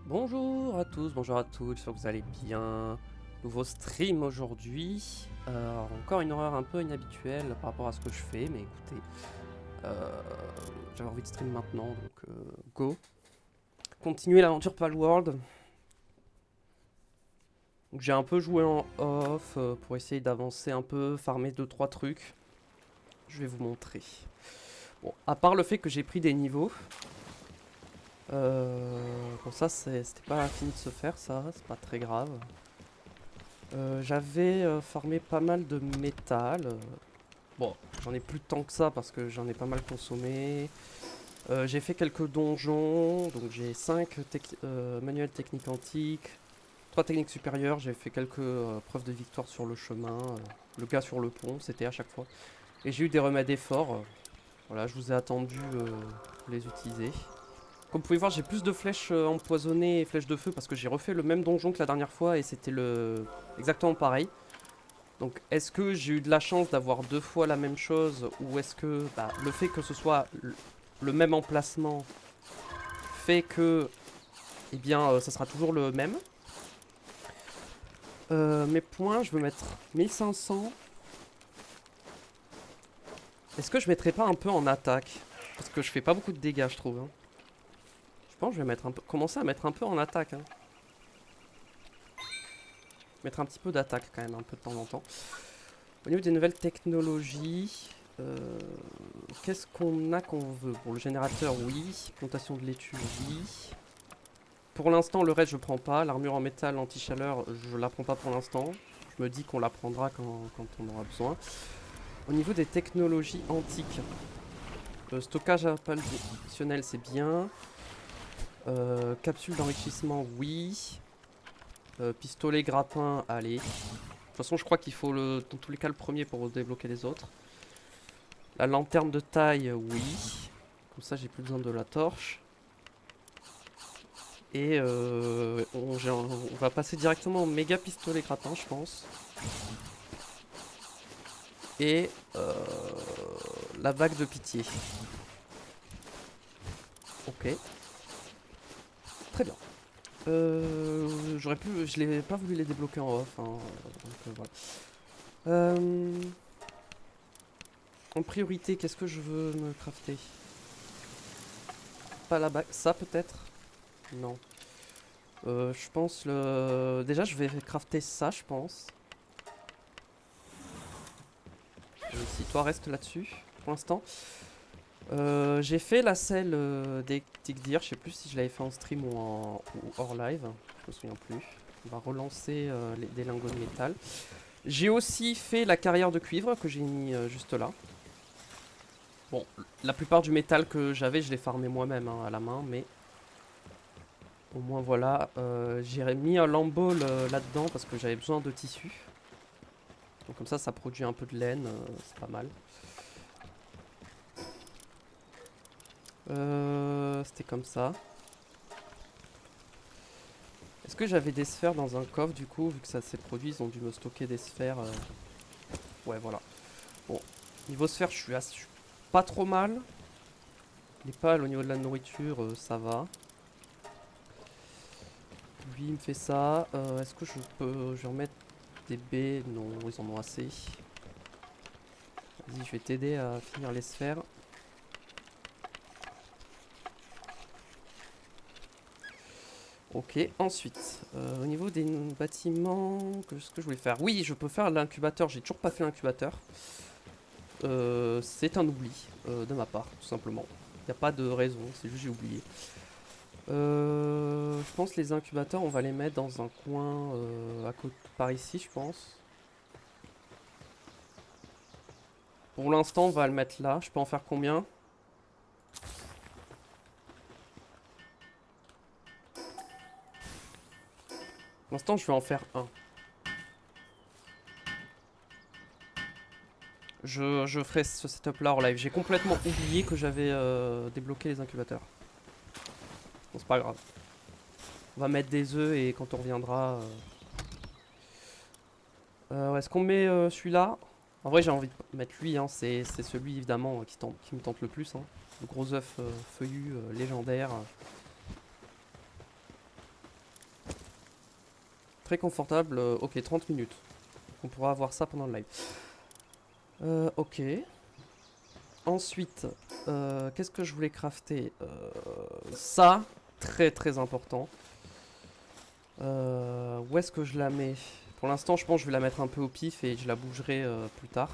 Bonjour à tous, bonjour à toutes, j'espère que vous allez bien. Nouveau stream aujourd'hui. Encore une horreur un peu inhabituelle par rapport à ce que je fais, mais écoutez, j'avais envie de stream maintenant, donc go. Continuer l'aventure Palworld. Donc j'ai un peu joué en off pour essayer d'avancer un peu, farmer 2-3 trucs. Je vais vous montrer. Bon, à part le fait que j'ai pris des niveaux. Bon ça c'était pas fini de se faire ça, c'est pas très grave. J'avais farmé pas mal de métal. Bon, j'en ai plus tant que ça parce que j'en ai pas mal consommé. J'ai fait quelques donjons, donc j'ai 5 manuels techniques antiques, 3 techniques supérieures, j'ai fait quelques preuves de victoire sur le chemin, le gars sur le pont, c'était à chaque fois. Et j'ai eu des remèdes d'effort, voilà, je vous ai attendu pour les utiliser. Comme vous pouvez voir, j'ai plus de flèches empoisonnées et flèches de feu parce que j'ai refait le même donjon que la dernière fois et c'était exactement pareil. Donc est-ce que j'ai eu de la chance d'avoir 2 fois la même chose ou est-ce que le fait que ce soit le même emplacement fait que eh bien ça sera toujours le même. Mes points, je veux mettre 1500. Est-ce que je mettrais pas un peu en attaque? Parce que je fais pas beaucoup de dégâts je trouve, hein. Je pense que je vais commencer à mettre un peu en attaque, hein. Mettre un petit peu d'attaque quand même, un peu de temps en temps. Au niveau des nouvelles technologies, qu'est-ce qu'on a qu'on veut? Pour le générateur, oui. Plantation de laitue, oui. Pour l'instant, le reste, je prends pas. L'armure en métal anti-chaleur, je la prends pas pour l'instant. Je me dis qu'on la prendra quand on aura besoin. Au niveau des technologies antiques, stockage appellationnel, c'est bien. Capsule d'enrichissement, oui. Pistolet grappin, allez. De toute façon, je crois qu'il faut dans tous les cas le premier pour débloquer les autres. La lanterne de taille, oui. Comme ça, j'ai plus besoin de la torche. Et on va passer directement au méga pistolet grappin, je pense. Et la vague de pitié. Ok. Très bien. Je l'ai pas voulu les débloquer en off, hein, donc voilà. En priorité, qu'est-ce que je veux me crafter? Pas la bague, ça peut-être? Non. Je pense déjà je vais crafter ça, je pense. Si toi reste là-dessus pour l'instant. J'ai fait la selle des Tigdir, je sais plus si je l'avais fait en stream ou hors live, je me souviens plus. On va relancer des lingots de métal. J'ai aussi fait la carrière de cuivre que j'ai mis juste là. Bon, la plupart du métal que j'avais, je l'ai farmé moi-même hein, à la main, mais au moins voilà. J'ai mis un lambeau là-dedans parce que j'avais besoin de tissu. Donc comme ça produit un peu de laine, c'est pas mal. C'était comme ça. Est-ce que j'avais des sphères dans un coffre du coup, vu que ça s'est produit, ils ont dû me stocker des sphères. Ouais, voilà. Bon, niveau sphères, je suis pas trop mal. Les pales au niveau de la nourriture, ça va. Lui, il me fait ça. Est-ce que je vais remettre des baies? Non, ils en ont assez. Vas-y, je vais t'aider à finir les sphères. Ok, ensuite, au niveau des bâtiments, ce que je voulais faire. Oui, je peux faire l'incubateur, j'ai toujours pas fait l'incubateur. C'est un oubli de ma part, tout simplement. Il n'y a pas de raison, c'est juste j'ai oublié. Je pense les incubateurs, on va les mettre dans un coin à côté par ici, je pense. Pour l'instant, on va le mettre là. Je peux en faire combien? Pour l'instant, je vais en faire un. Je ferai ce setup là en live. J'ai complètement oublié que j'avais débloqué les incubateurs. Bon, c'est pas grave. On va mettre des œufs et quand on reviendra. Est-ce qu'on met celui-là? En vrai, j'ai envie de mettre lui. Hein. C'est celui évidemment qui me tente le plus. Hein. Le gros œuf feuillu légendaire. Très confortable. Ok, 30 minutes. On pourra avoir ça pendant le live. Ok. Ensuite, qu'est-ce que je voulais crafter? Ça, très très important. Où est-ce que je la mets? Pour l'instant, je pense que je vais la mettre un peu au pif et je la bougerai plus tard.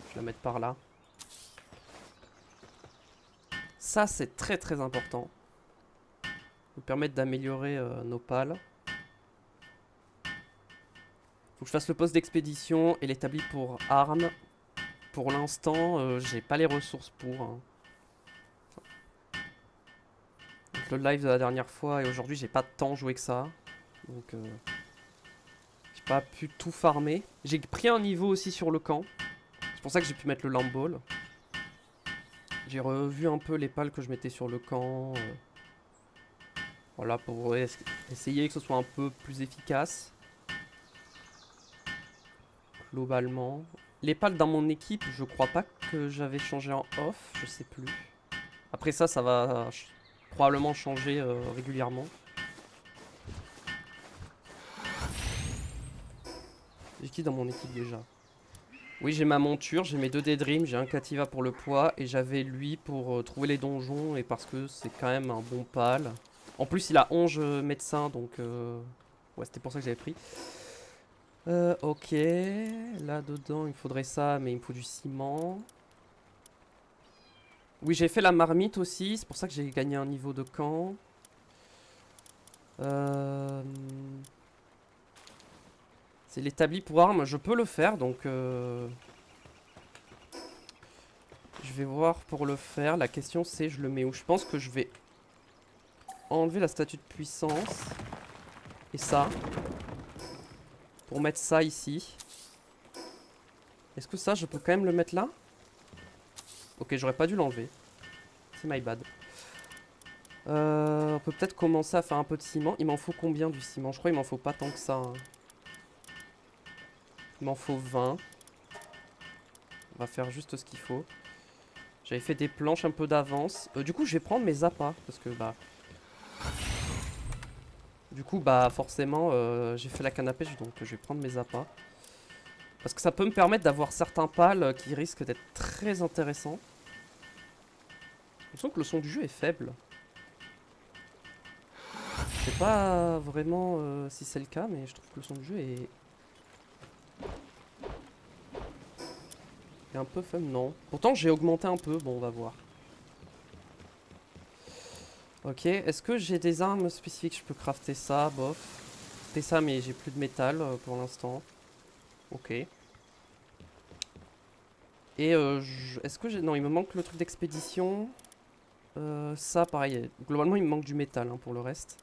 Je vais la mettre par là. Ça, c'est très très important. Nous permettre d'améliorer nos pales. Faut que je fasse le poste d'expédition et l'établi pour armes. Pour l'instant, j'ai pas les ressources pour. Hein. Donc, le live de la dernière fois et aujourd'hui, j'ai pas tant joué que ça. Donc, j'ai pas pu tout farmer. J'ai pris un niveau aussi sur le camp. C'est pour ça que j'ai pu mettre le lamp ball. J'ai revu un peu les pales que je mettais sur le camp. Voilà, pour essayer que ce soit un peu plus efficace. Globalement. Les pales dans mon équipe, je crois pas que j'avais changé en off. Je sais plus. Après ça, ça va probablement changer régulièrement. J'ai qui dans mon équipe déjà? Oui, j'ai ma monture, j'ai mes 2 Daydream, j'ai un Kativa pour le poids et j'avais lui pour trouver les donjons et parce que c'est quand même un bon pal. En plus, il a 11 médecins donc ouais, c'était pour ça que j'avais pris. Ok, là dedans il me faudrait ça, mais il me faut du ciment. Oui, j'ai fait la marmite aussi, c'est pour ça que j'ai gagné un niveau de camp. C'est l'établi pour armes, je peux le faire donc je vais voir pour le faire. La question c'est je le mets où? Je pense que je vais enlever la statue de puissance et ça pour mettre ça ici. Est-ce que ça je peux quand même le mettre là? Ok, j'aurais pas dû l'enlever. C'est my bad. On peut peut-être commencer à faire un peu de ciment. Il m'en faut combien du ciment? Je crois qu'il m'en faut pas tant que ça. Hein. Il m'en faut 20. On va faire juste ce qu'il faut. J'avais fait des planches un peu d'avance. Du coup, je vais prendre mes appâts. Parce que, bah... Du coup, bah, forcément, j'ai fait la canne à pêche. Donc, je vais prendre mes appâts. Parce que ça peut me permettre d'avoir certains pales qui risquent d'être très intéressants. Je sens que le son du jeu est faible. Je sais pas vraiment si c'est le cas, mais je trouve que le son du jeu est un peu fun, non. Pourtant, j'ai augmenté un peu. Bon, on va voir. Ok, est-ce que j'ai des armes spécifiques? Je peux crafter ça, bof. Crafter ça, mais j'ai plus de métal pour l'instant. Ok. Et est-ce que j'ai... Non, il me manque le truc d'expédition. Ça, pareil. Globalement, il me manque du métal hein, pour le reste.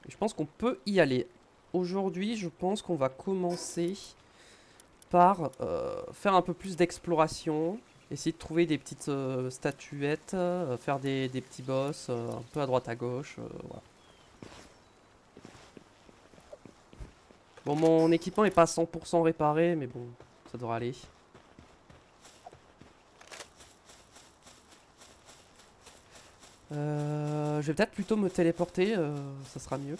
Et je pense qu'on peut y aller. Aujourd'hui, je pense qu'on va commencer par faire un peu plus d'exploration. Essayer de trouver des petites statuettes. Faire des petits boss un peu à droite à gauche. Voilà. Bon, mon équipement est pas à 100% réparé, mais bon, ça devrait aller. Je vais peut-être plutôt me téléporter, ça sera mieux.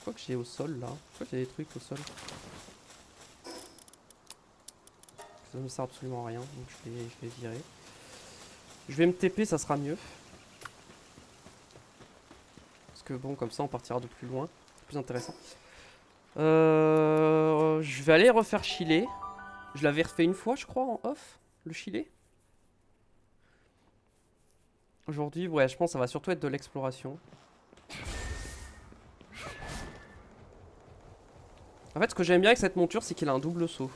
Quoi que j'ai au sol là? Pourquoi j'ai des trucs au sol? Ça ne me sert absolument à rien, donc je vais virer. Je vais me TP, ça sera mieux. Parce que bon, comme ça on partira de plus loin. C'est plus intéressant. Je vais aller refaire chiller. Je l'avais refait une fois, je crois, en off, le chiller. Aujourd'hui, ouais, je pense que ça va surtout être de l'exploration. En fait, ce que j'aime bien avec cette monture, c'est qu'il a un double saut.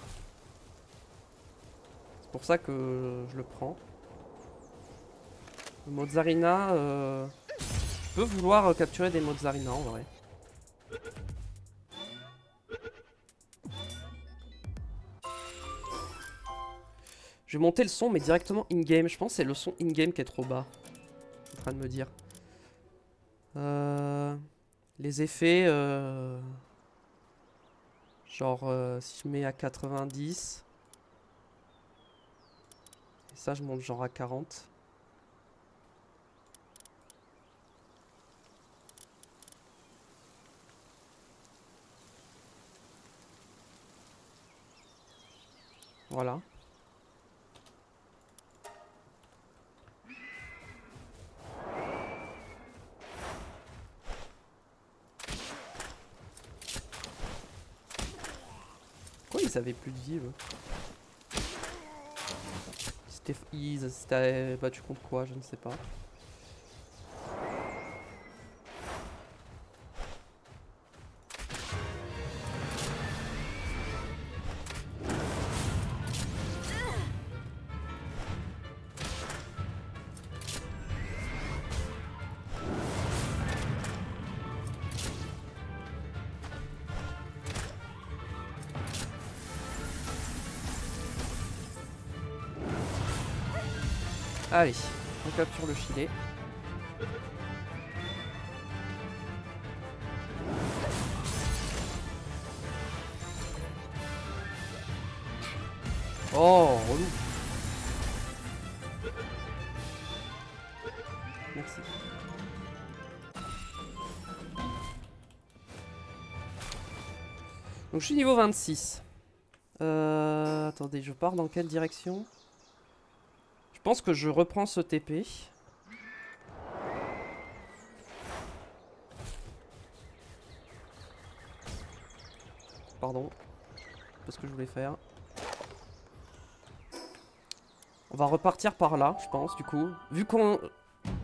C'est pour ça que je le prends. Le Mozzarina, je peux vouloir capturer des Mozzarina en vrai. Je vais monter le son, mais directement in-game. Je pense que c'est le son in-game qui est trop bas. Je suis en train de me dire. Les effets, genre si je mets à 90. Et ça, je monte genre à 40. Voilà. Pourquoi ils avaient plus de vie eux? C'était battu contre quoi? Je ne sais pas. Allez, on capture le filet. Oh, relou. Merci. Donc je suis niveau 26. Attendez, je pars dans quelle direction? Je pense que je reprends ce TP. Pardon. C'est ce que je voulais faire. On va repartir par là, je pense, du coup. Vu qu'on...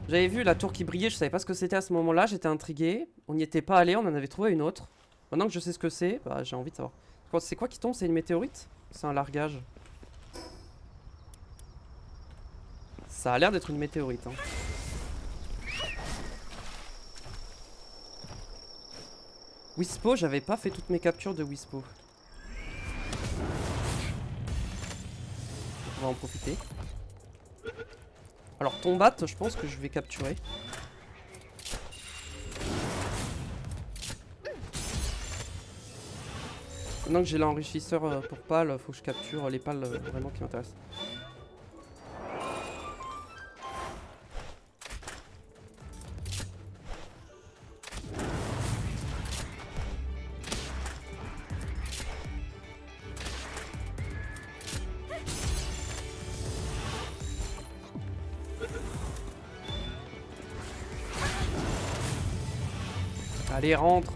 J'avais vu la tour qui brillait, je savais pas ce que c'était à ce moment-là, j'étais intrigué. On n'y était pas allé, on en avait trouvé une autre. Maintenant que je sais ce que c'est, bah, j'ai envie de savoir. C'est quoi qui tombe? C'est une météorite? C'est un largage? Ça a l'air d'être une météorite. Hein. Wispo, j'avais pas fait toutes mes captures de Wispo. On va en profiter. Alors Tombat, je pense que je vais capturer. Maintenant que j'ai l'enrichisseur pour pales, faut que je capture les pales vraiment qui m'intéressent. Allez, rentre.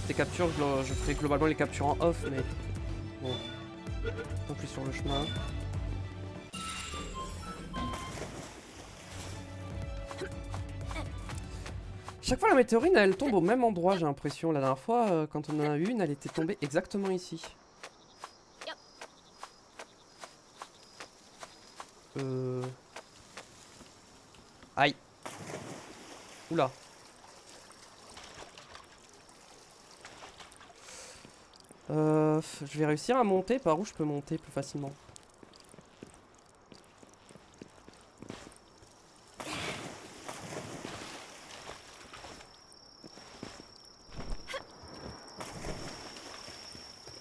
Tes captures, je ferai globalement les captures en off, mais bon, tant pis sur le chemin. Chaque fois la météorite elle tombe au même endroit, j'ai l'impression. La dernière fois, quand on en a eu une, elle était tombée exactement ici. Aïe. Oula. Je vais réussir à monter. Par où je peux monter plus facilement?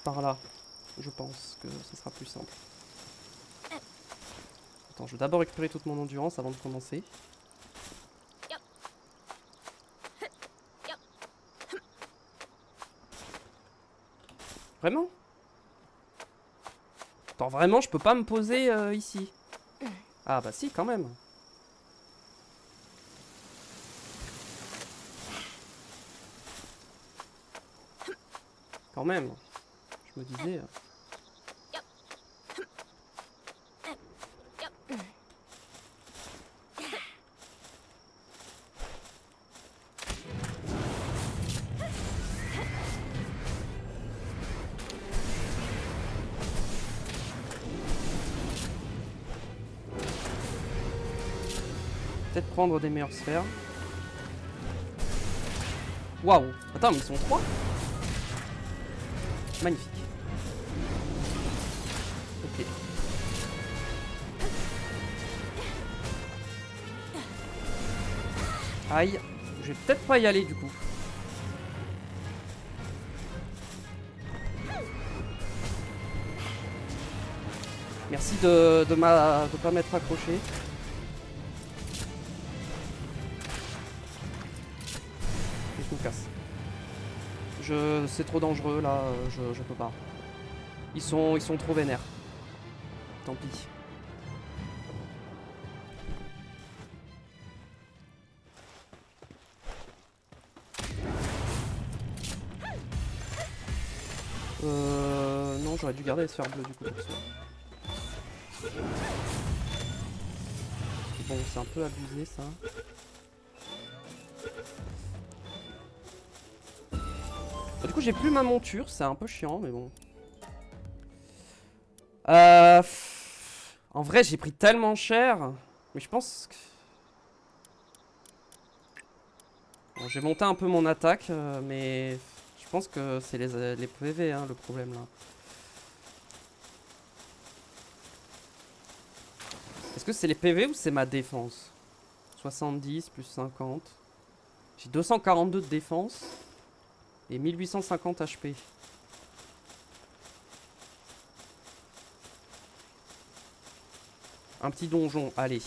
Par là. Je pense que ce sera plus simple. Attends, je vais d'abord récupérer toute mon endurance avant de commencer. Vraiment? Attends, vraiment, je peux pas me poser ici? Ah bah si, quand même. Quand même. Je me disais... Peut-être prendre des meilleures sphères. Waouh! Attends, mais ils sont 3? Magnifique. Ok. Aïe. Je vais peut-être pas y aller du coup. Merci de pas m'être accroché. Je me casse. C'est trop dangereux là, je peux pas. Ils sont trop vénères. Tant pis. Non, j'aurais dû garder les sphères bleues du coup pour ça. Bon, c'est un peu abusé ça. Du coup, j'ai plus ma monture, c'est un peu chiant, mais bon. En vrai, j'ai pris tellement cher. Mais je pense que... Bon, j'ai monté un peu mon attaque, mais je pense que c'est les PV, hein, le problème là. Est-ce que c'est les PV ou c'est ma défense? 70 plus 50. J'ai 242 de défense et 1850 HP. Un petit donjon, allez.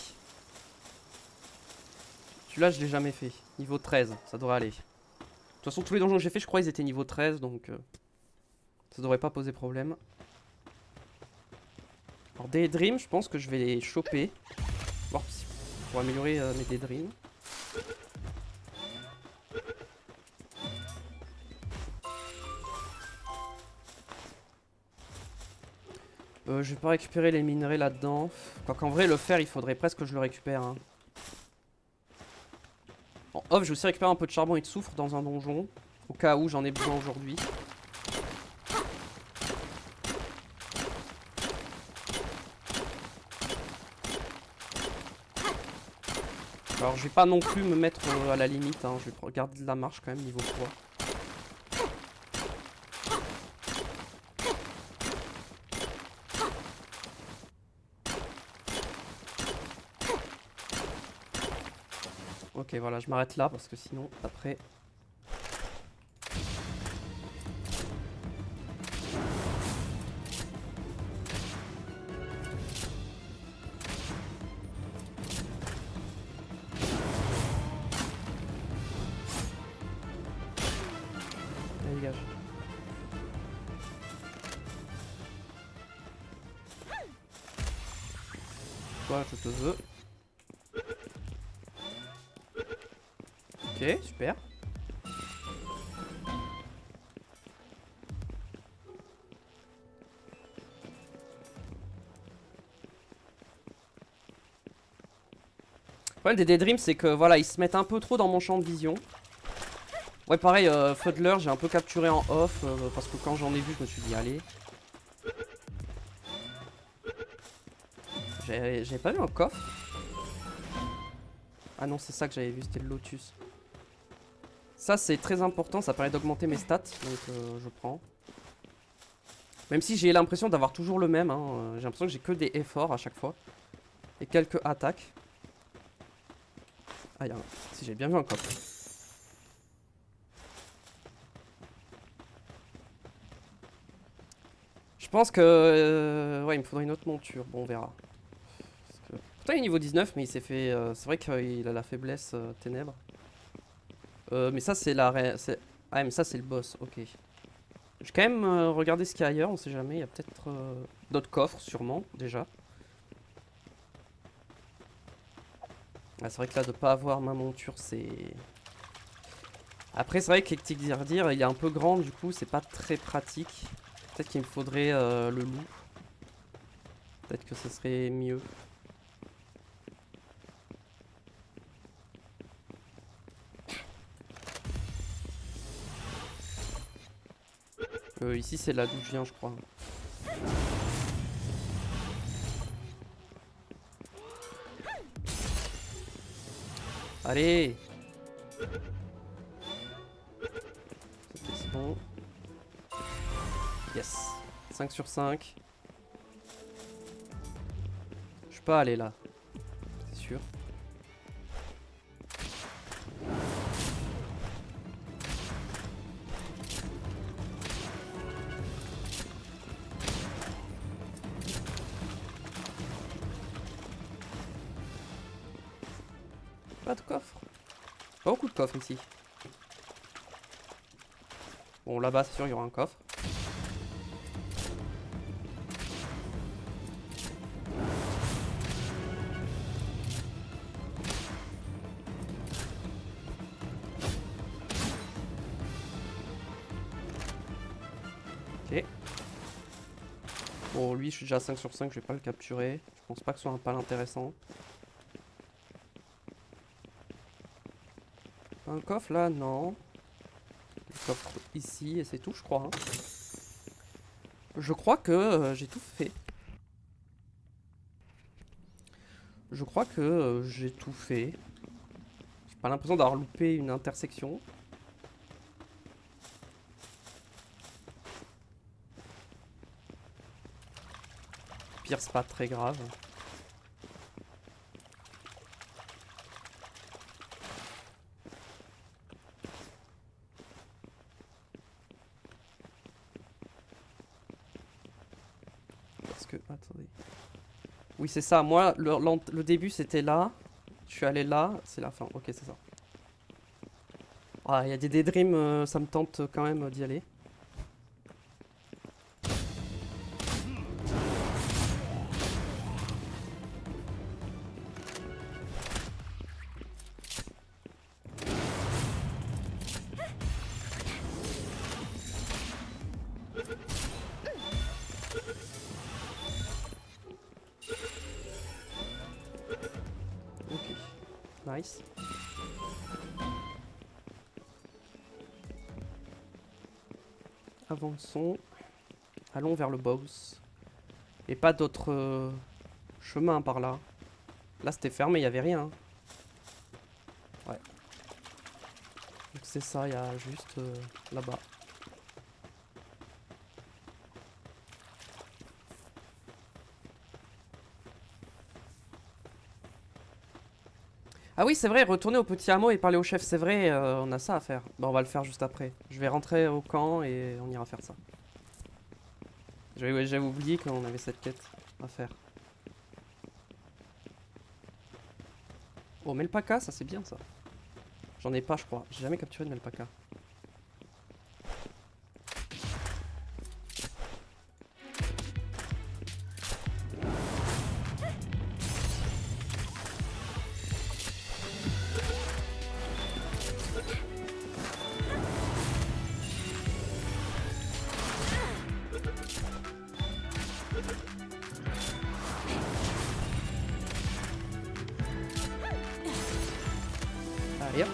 Celui-là, je l'ai jamais fait. Niveau 13, ça devrait aller. De toute façon, tous les donjons que j'ai fait, je crois, ils étaient niveau 13, donc ça devrait pas poser problème. Alors, Daydream, je pense que je vais les choper. Voir si pour améliorer mes Daydream. Je vais pas récupérer les minerais là-dedans. Quoiqu'en vrai, le fer, il faudrait presque que je le récupère. Hein. En off, je vais aussi récupérer un peu de charbon et de soufre dans un donjon. Au cas où j'en ai besoin aujourd'hui. Alors je vais pas non plus me mettre à la limite, hein. Je vais regarder la marche quand même niveau poids. Ok voilà, je m'arrête là parce que sinon après... Allez, dégage. Toi je te veux. Ok, super. Le problème des Daydreams, c'est que voilà, ils se mettent un peu trop dans mon champ de vision. Ouais, pareil, Fuddler, j'ai un peu capturé en off parce que quand j'en ai vu, je me suis dit, allez. J'avais pas vu un coffre. Ah non, c'est ça que j'avais vu, c'était le Lotus. Ça, c'est très important, ça permet d'augmenter mes stats, donc je prends. Même si j'ai l'impression d'avoir toujours le même, hein, j'ai l'impression que j'ai que des efforts à chaque fois. Et quelques attaques. Ah, si j'ai bien vu un coffre. Je pense que... ouais, il me faudrait une autre monture, bon, on verra. Pourtant il est niveau 19 mais il s'est fait... c'est vrai qu'il a la faiblesse ténèbres. Mais ça c'est la... Ah mais ça c'est le boss, ok. Je vais quand même regarder ce qu'il y a ailleurs, on sait jamais, il y a peut-être d'autres coffres sûrement déjà. Ah, c'est vrai que là de pas avoir ma monture c'est... Après c'est vrai qu'Hectic Dirdir il est un peu grand du coup c'est pas très pratique. Peut-être qu'il me faudrait le loup. Peut-être que ce serait mieux. Ici c'est là d'où je viens je crois. Allez. Ok c'est bon. Yes. 5 sur 5. Je peux pas aller là. C'est sûr. Pas de coffre. Pas beaucoup de coffres ici. Bon, là-bas, c'est sûr, il y aura un coffre. Ok. Bon, lui, je suis déjà à 5 sur 5, je vais pas le capturer. Je pense pas que ce soit un pal intéressant. Un coffre là? Non. Le coffre ici, et c'est tout, je crois. Hein. Je crois que j'ai tout fait. Je crois que j'ai tout fait. J'ai pas l'impression d'avoir loupé une intersection. Pire, c'est pas très grave. Parce que, attendez. Oui, c'est ça. Moi, le début, c'était là. Je suis allé là. C'est la fin. Ok, c'est ça. Ah, il y a des daydreams, ça me tente quand même d'y aller. Ok, nice. Avançons. Allons vers le boss. Et pas d'autres chemins par là. Là, c'était fermé, il n'y avait rien. Ouais. Donc c'est ça, il y a juste là-bas. Ah oui, c'est vrai, retourner au petit hameau et parler au chef, c'est vrai, on a ça à faire. Bon, on va le faire juste après. Je vais rentrer au camp et on ira faire ça. J'avais oublié qu'on avait cette quête à faire. Oh, Melpaka, ça c'est bien ça. J'en ai pas, je crois. J'ai jamais capturé de Melpaka. Allez hop.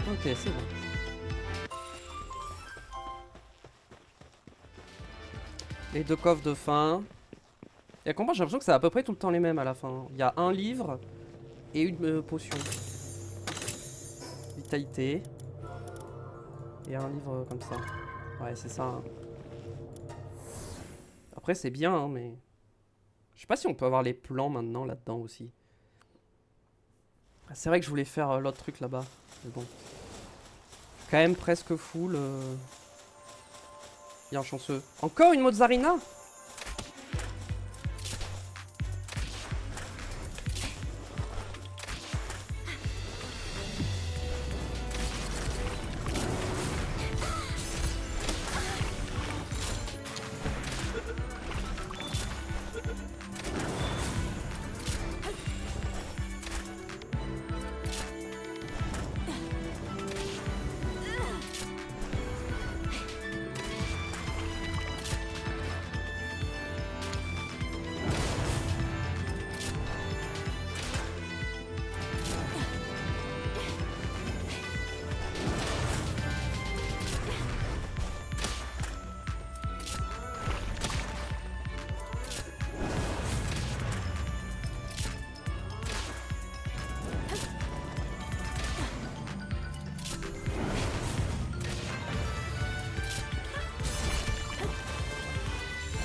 Ok, c'est bon. Les deux coffres de fin. Et à combat, j'ai l'impression que c'est à peu près tout le temps les mêmes à la fin. Il y a un livre et une potion. Vitalité. Et un livre comme ça. Ouais, c'est ça. Hein. Après, c'est bien, hein, mais... Je sais pas si on peut avoir les plans maintenant là-dedans aussi. C'est vrai que je voulais faire l'autre truc là-bas. Mais bon. Quand même presque full. Il y a un chanceux. Encore une Mozzarina?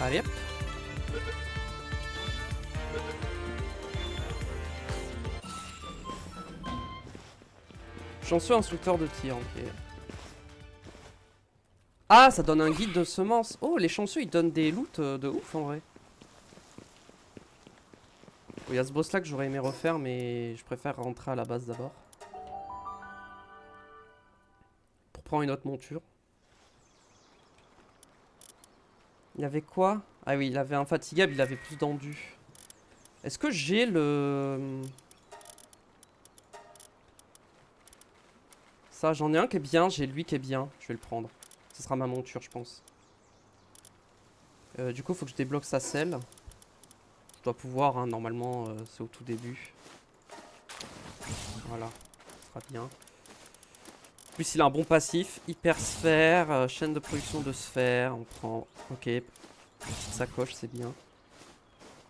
Allez hop. Chanceux instructeur de tir, ok. Ah, ça donne un guide de semences. Oh, les chanceux, ils donnent des loots de ouf en vrai. Il y a ce boss là que j'aurais aimé refaire, mais je préfère rentrer à la base d'abord. Pour prendre une autre monture. Il y avait quoi? Ah oui, il avait infatigable, il avait plus d'endu. Est-ce que j'ai le... Ça, j'en ai un qui est bien, j'ai lui qui est bien. Je vais le prendre. Ce sera ma monture, je pense. Du coup, il faut que je débloque sa selle. Je dois pouvoir, hein, normalement, c'est au tout début. Voilà, ce sera bien. En plus, il a un bon passif. Hyper sphère, chaîne de production de sphères. On prend... Ok, petite sacoche, c'est bien.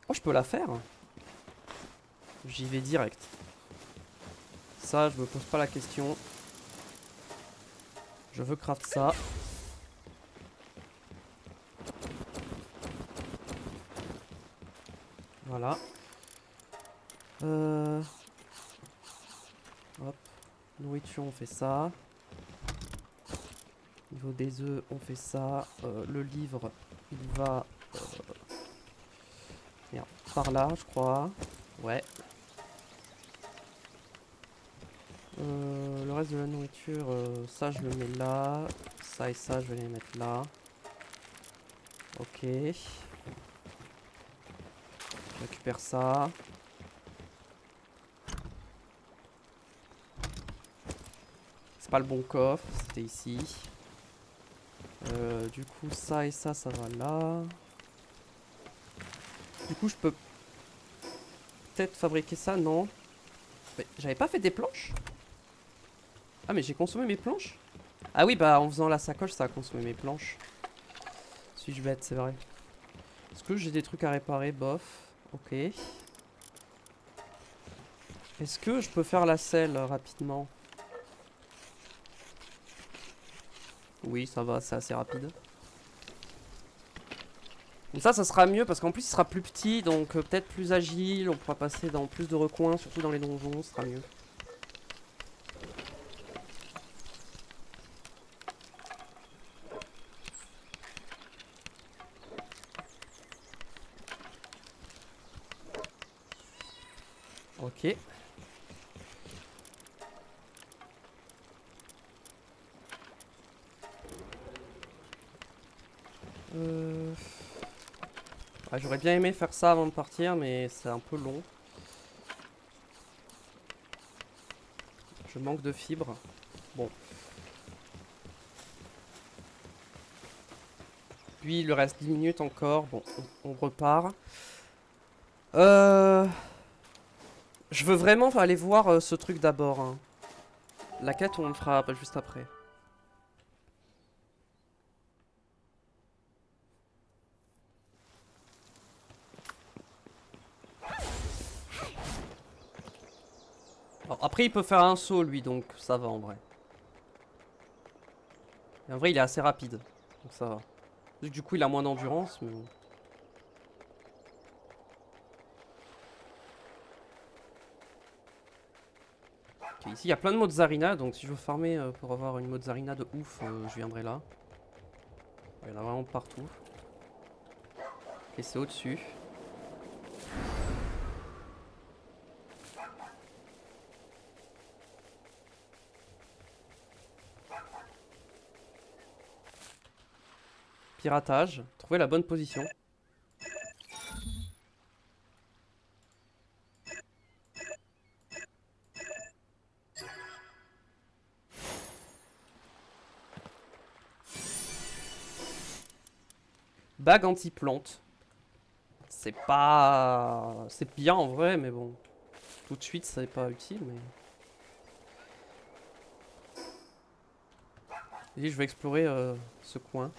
Oh, je peux la faire. J'y vais direct. Ça, je me pose pas la question. Je veux craft ça. Voilà. Hop. Nourriture, on fait ça. Niveau des œufs, on fait ça. Le livre, il va... Merde. Par là, je crois. Ouais. Le reste de la nourriture, ça, je le mets là. Ça et ça, je vais les mettre là. Ok. Je récupère ça. C'est pas le bon coffre, c'était ici. Du coup, ça et ça va là. Du coup, je peux peut-être fabriquer ça, non? Mais j'avais pas fait des planches? Ah, mais j'ai consommé mes planches? Ah oui, bah en faisant la sacoche, ça a consommé mes planches. Suis-je bête, c'est vrai. Est-ce que j'ai des trucs à réparer? Bof. Ok. Est-ce que je peux faire la selle rapidement? Oui, ça va, c'est assez rapide. Donc ça sera mieux parce qu'en plus il sera plus petit, donc peut-être plus agile, on pourra passer dans plus de recoins, surtout dans les donjons, ce sera mieux. Ok. Ah, j'aurais bien aimé faire ça avant de partir, mais c'est un peu long. Je manque de fibres. Bon. Lui, il lui reste 10 minutes encore. Bon, on repart. Je veux vraiment aller voir ce truc d'abord, hein. La quête, on le fera juste après. Alors, après, il peut faire un saut, lui, donc ça va en vrai. Et en vrai, il est assez rapide, donc ça va. Du coup, il a moins d'endurance, mais bon. Okay, ici, il y a plein de Mozzarina, donc si je veux farmer pour avoir une Mozzarina de ouf, je viendrai là. Il y en a vraiment partout. Et c'est au-dessus. Piratage. Trouver la bonne position. Bague anti-plante. C'est pas... C'est bien en vrai, mais bon. Tout de suite, c'est pas utile, mais... Et je vais explorer ce coin.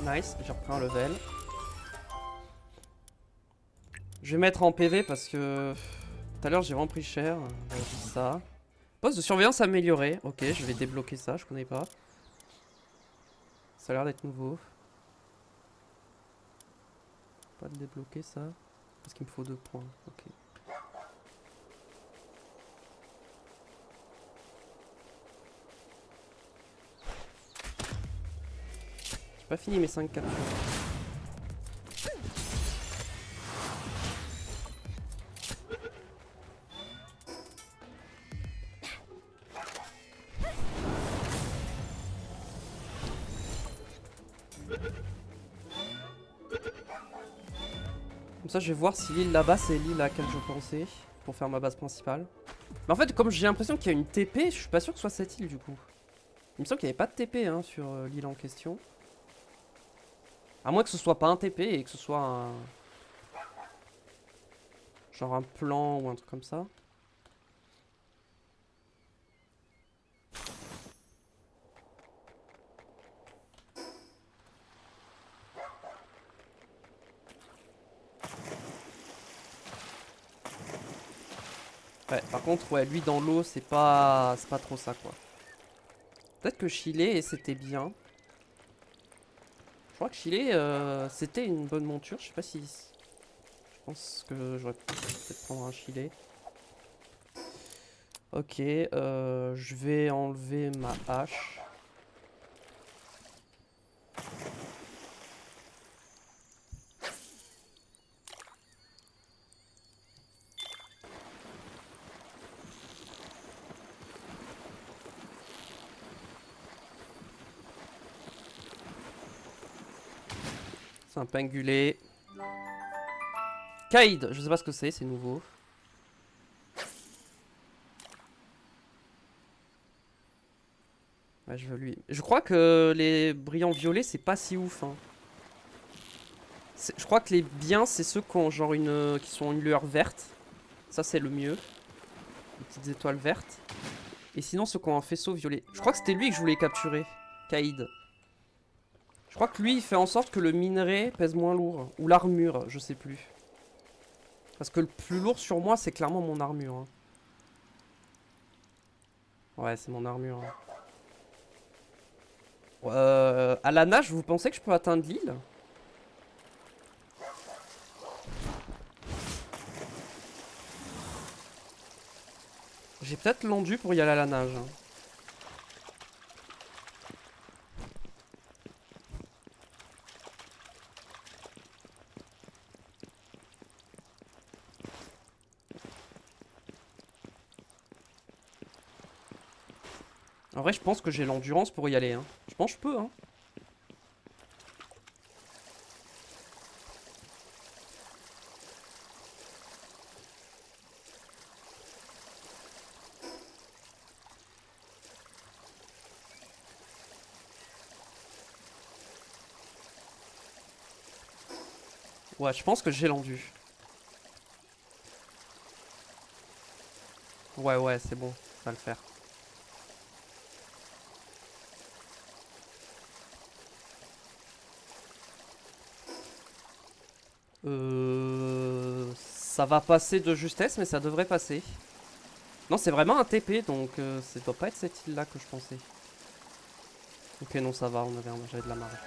Nice, j'ai repris un level. Je vais mettre en PV parce que... Tout à l'heure, j'ai vraiment pris cher. Ça. Poste de surveillance amélioré. Ok, je vais débloquer ça, je connais pas. Ça a l'air d'être nouveau. pas le débloquer ça. Parce qu'il me faut 2 points. Ok. J'ai pas fini mes 5 captures. Comme ça, je vais voir si l'île là-bas, c'est l'île à laquelle je pensais. Pour faire ma base principale. Mais en fait, comme j'ai l'impression qu'il y a une TP, je suis pas sûr que ce soit cette île du coup. Il me semble qu'il n'y avait pas de TP hein, sur l'île en question. À moins que ce soit pas un TP et que ce soit un... genre un plan ou un truc comme ça. Ouais, par contre, ouais, lui dans l'eau, c'est pas trop ça quoi. Peut-être que Chile, c'était bien. Je crois que Chile, c'était une bonne monture. Je sais pas si... Je pense que j'aurais pu peut-être prendre un Chile. Ok, je vais enlever ma hache. C'est un pingulé. Kaïd, je sais pas ce que c'est nouveau. Ouais, je veux lui. Je crois que les brillants violets, c'est pas si ouf. Hein. Je crois que les biens, c'est ceux qui ont genre une, qui sont une lueur verte. Ça, c'est le mieux. Les petites étoiles vertes. Et sinon, ceux qui ont un faisceau violet. Je crois que c'était lui que je voulais capturer. Kaïd. Je crois que lui, il fait en sorte que le minerai pèse moins lourd. Ou l'armure, je sais plus. Parce que le plus lourd sur moi, c'est clairement mon armure. Hein. Ouais, c'est mon armure. Hein. À la nage, vous pensez que je peux atteindre l'île? J'ai peut-être l'endu pour y aller à la nage. Hein. En vrai, je pense que j'ai l'endurance pour y aller. Hein. Je pense que je peux. Hein. Ouais, je pense que j'ai l'endu. Ouais, ouais, c'est bon. Ça va le faire. Ça va passer de justesse, mais ça devrait passer. Non, c'est vraiment un TP, donc ça doit pas être cette île-là que je pensais. Ok, non, ça va, j'avais de la marge.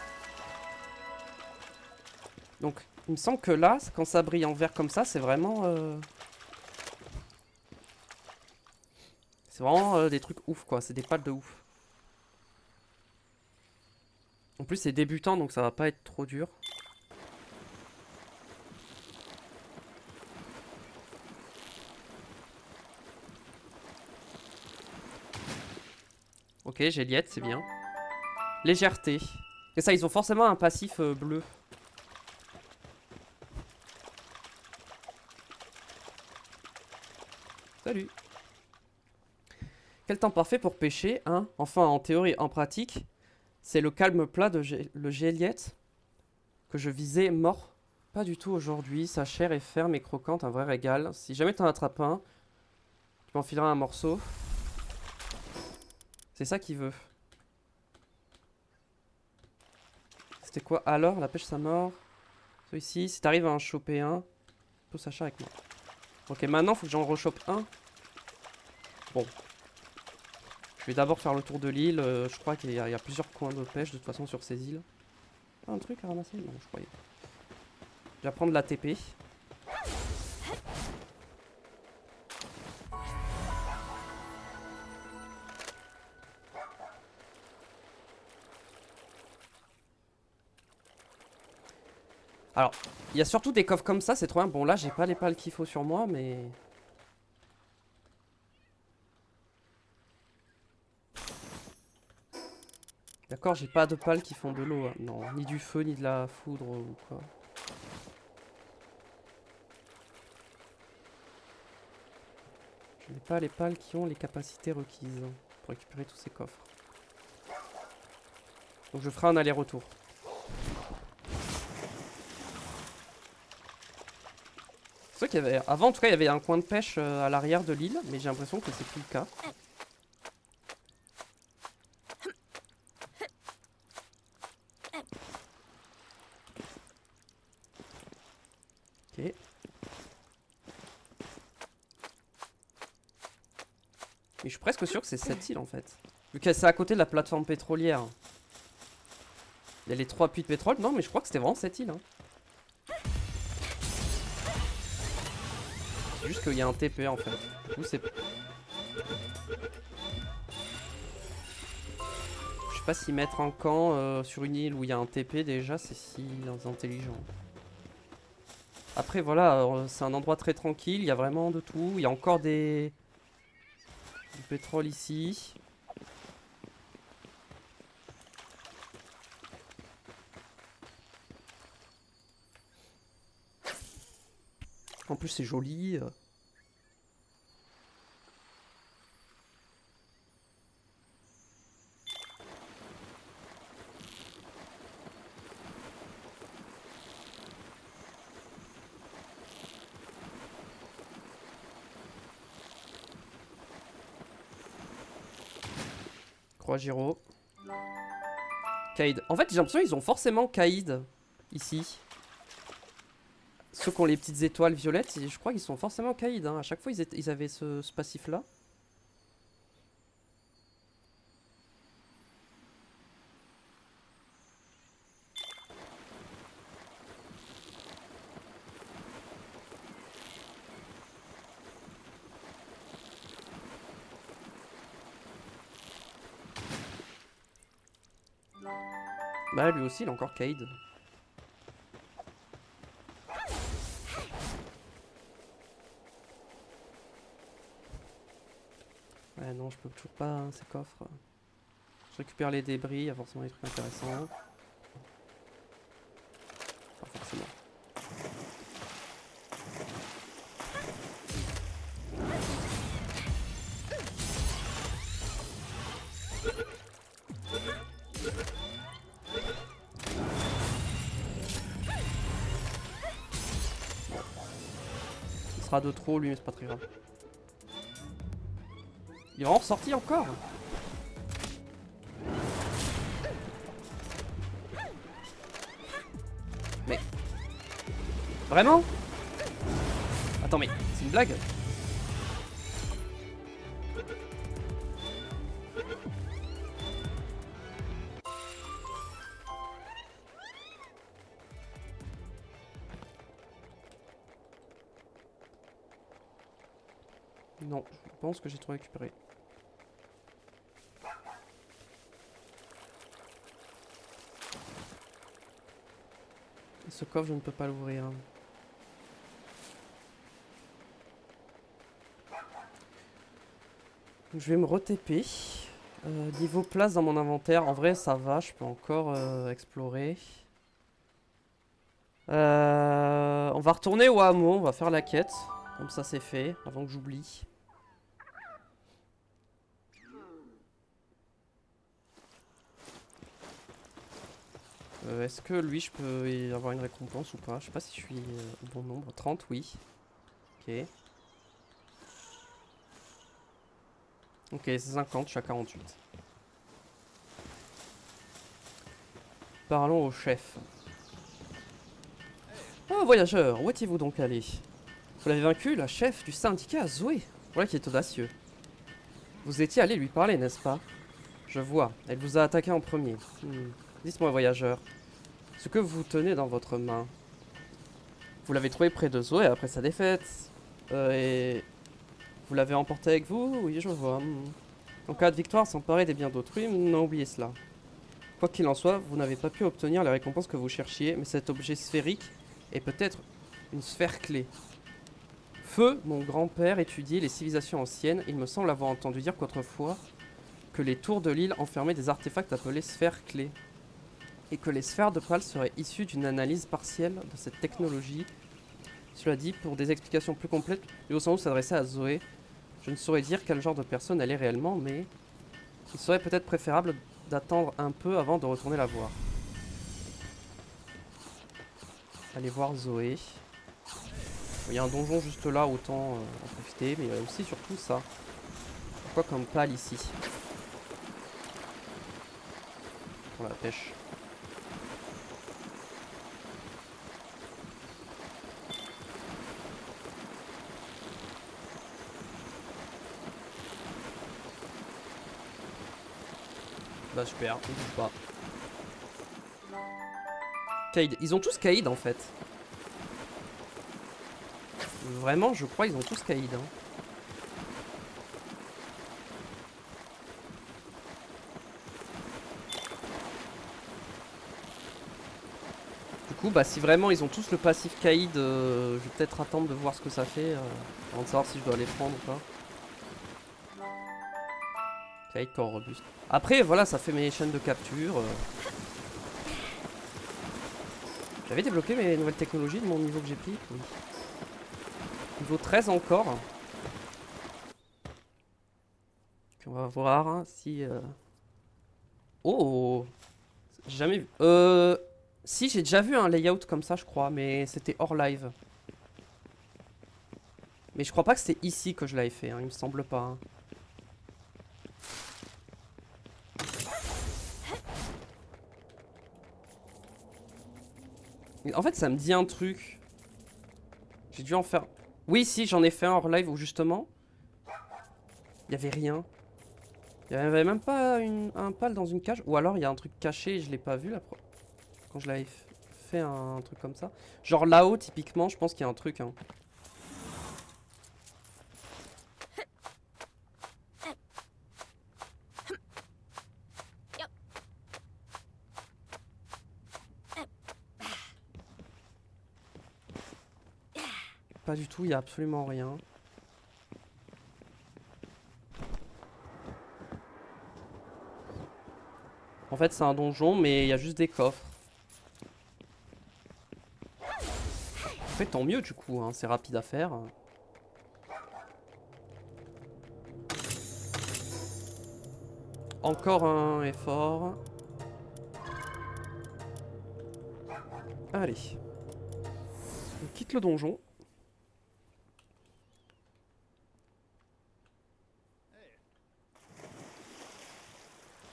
Donc, il me semble que là, quand ça brille en vert comme ça, c'est vraiment... c'est vraiment des trucs ouf, quoi. C'est des pales de ouf. En plus, c'est débutant, donc ça va pas être trop dur. Ok, j'ai Liette, c'est bien. Légèreté. Et ça, ils ont forcément un passif bleu. Salut. Quel temps parfait pour pêcher, hein? Enfin, en théorie, en pratique, c'est le calme plat de le Géliette que je visais mort. Pas du tout aujourd'hui, sa chair est ferme et croquante, un vrai régal. Si jamais t'en attrapes un, tu m'enfileras un morceau. C'est ça qu'il veut. C'était quoi alors? La pêche sa mort. Celui-ci, si t'arrives à en choper un, pose sa chair avec moi. Ok, maintenant faut que j'en rechoppe un. Bon. Je vais d'abord faire le tour de l'île. Je crois qu'il y a plusieurs coins de pêche de toute façon sur ces îles. Ah, un truc à ramasser? Non, je croyais pas. Je vais prendre la TP. Alors, il y a surtout des coffres comme ça, c'est trop bien. Bon, là, j'ai pas les pales qu'il faut sur moi, mais... D'accord, j'ai pas de pales qui font de l'eau. Hein. Non, ni du feu, ni de la foudre ou quoi. Je n'ai pas les pales qui ont les capacités requises pour récupérer tous ces coffres. Donc je ferai un aller-retour. C'est vrai qu'il y avait... Avant, en tout cas, il y avait un coin de pêche à l'arrière de l'île, mais j'ai l'impression que c'est plus le cas. Ok. Mais je suis presque sûr que c'est cette île en fait. Vu que c'est à côté de la plateforme pétrolière. Il y a les 3 puits de pétrole. Non, mais je crois que c'était vraiment cette île. Hein. C'est juste qu'il y a un TP en fait. Du coup, c'est... Je sais pas si mettre un camp sur une île où il y a un TP déjà, c'est si intelligent. Après, voilà, c'est un endroit très tranquille. Il y a vraiment de tout. Il y a encore du pétrole ici. En plus, c'est joli. 3 gyros. Kaïd. En fait, j'ai l'impression qu'ils ont forcément Kaïd ici. Ceux qui ont les petites étoiles violettes, je crois qu'ils sont forcément Kaïd. Hein. À chaque fois, ils avaient ce passif-là. Bah, lui aussi, il a encore Kaïd. Ouais, non, je peux toujours pas, hein, ces coffres. Je récupère les débris, il y a forcément des trucs intéressants. Pas forcément. Ce sera de trop, lui, mais c'est pas très grave. Il est vraiment ressorti encore? Mais... Vraiment? Attends, mais c'est une blague? Non, je pense que j'ai tout récupéré. Et ce coffre, je ne peux pas l'ouvrir. Je vais me re-TP. Niveau place dans mon inventaire, en vrai ça va, je peux encore explorer. On va retourner au hameau, on va faire la quête. Comme ça c'est fait, avant que j'oublie. Est-ce que lui je peux y avoir une récompense ou pas? Je sais pas si je suis au bon nombre. 30, oui. Ok. Ok, c'est 50, je suis à 48. Parlons au chef. Oh voyageur, où étiez-vous donc allé? Vous l'avez vaincu, la chef du syndicat Zoé. Voilà qui est audacieux. Vous étiez allé lui parler, n'est-ce pas? Je vois, elle vous a attaqué en premier. Dites-moi voyageur, ce que vous tenez dans votre main. Vous l'avez trouvé près de Zoé après sa défaite. Et vous l'avez emporté avec vous? Oui, je vois. En cas de victoire, s'emparer des biens d'autrui, non oubliez cela. Quoi qu'il en soit, vous n'avez pas pu obtenir la récompense que vous cherchiez, mais cet objet sphérique est peut-être une sphère clé. Feu, mon grand-père étudiait les civilisations anciennes. Il me semble avoir entendu dire qu'autrefois, que les tours de l'île enfermaient des artefacts appelés sphères clés. Et que les sphères de Pral seraient issues d'une analyse partielle de cette technologie. Cela dit, pour des explications plus complètes, il faut s'adresser à Zoé. Je ne saurais dire quel genre de personne elle est réellement, mais il serait peut-être préférable d'attendre un peu avant de retourner la voir. Allez voir Zoé. Il y a un donjon juste là, autant en profiter, mais il y a aussi surtout ça. Quoi comme pal ici? Pour la pêche. Bah super, ils bougent pas. Kaïd. Ils ont tous Kaïd en fait. Vraiment, je crois ils ont tous Kaïd. Hein. Du coup, bah si vraiment ils ont tous le passif Kaïd, je vais peut-être attendre de voir ce que ça fait avant de savoir si je dois les prendre ou pas. Kaïd corps robuste. Après, voilà, ça fait mes chaînes de capture. J'avais débloqué mes nouvelles technologies de mon niveau que j'ai pris. Oui. Niveau 13 encore. Puis on va voir hein, si... Oh, j'ai jamais vu. Si, j'ai déjà vu un layout comme ça, je crois, mais c'était hors live. Mais je crois pas que c'était ici que je l'avais fait, hein, il me semble pas. Hein. En fait, ça me dit un truc. J'ai dû en faire... Oui, si, j'en ai fait un hors live où justement... Il y avait rien. Il y avait même pas un pal dans une cage. Ou alors il y a un truc caché et je l'ai pas vu là. Quand je l'avais fait un truc comme ça. Genre là-haut, typiquement, je pense qu'il y a un truc. Hein. Pas du tout, il y a absolument rien. En fait, c'est un donjon, mais il y a juste des coffres. En fait, tant mieux du coup, hein, c'est rapide à faire. Encore un effort. Allez. On quitte le donjon.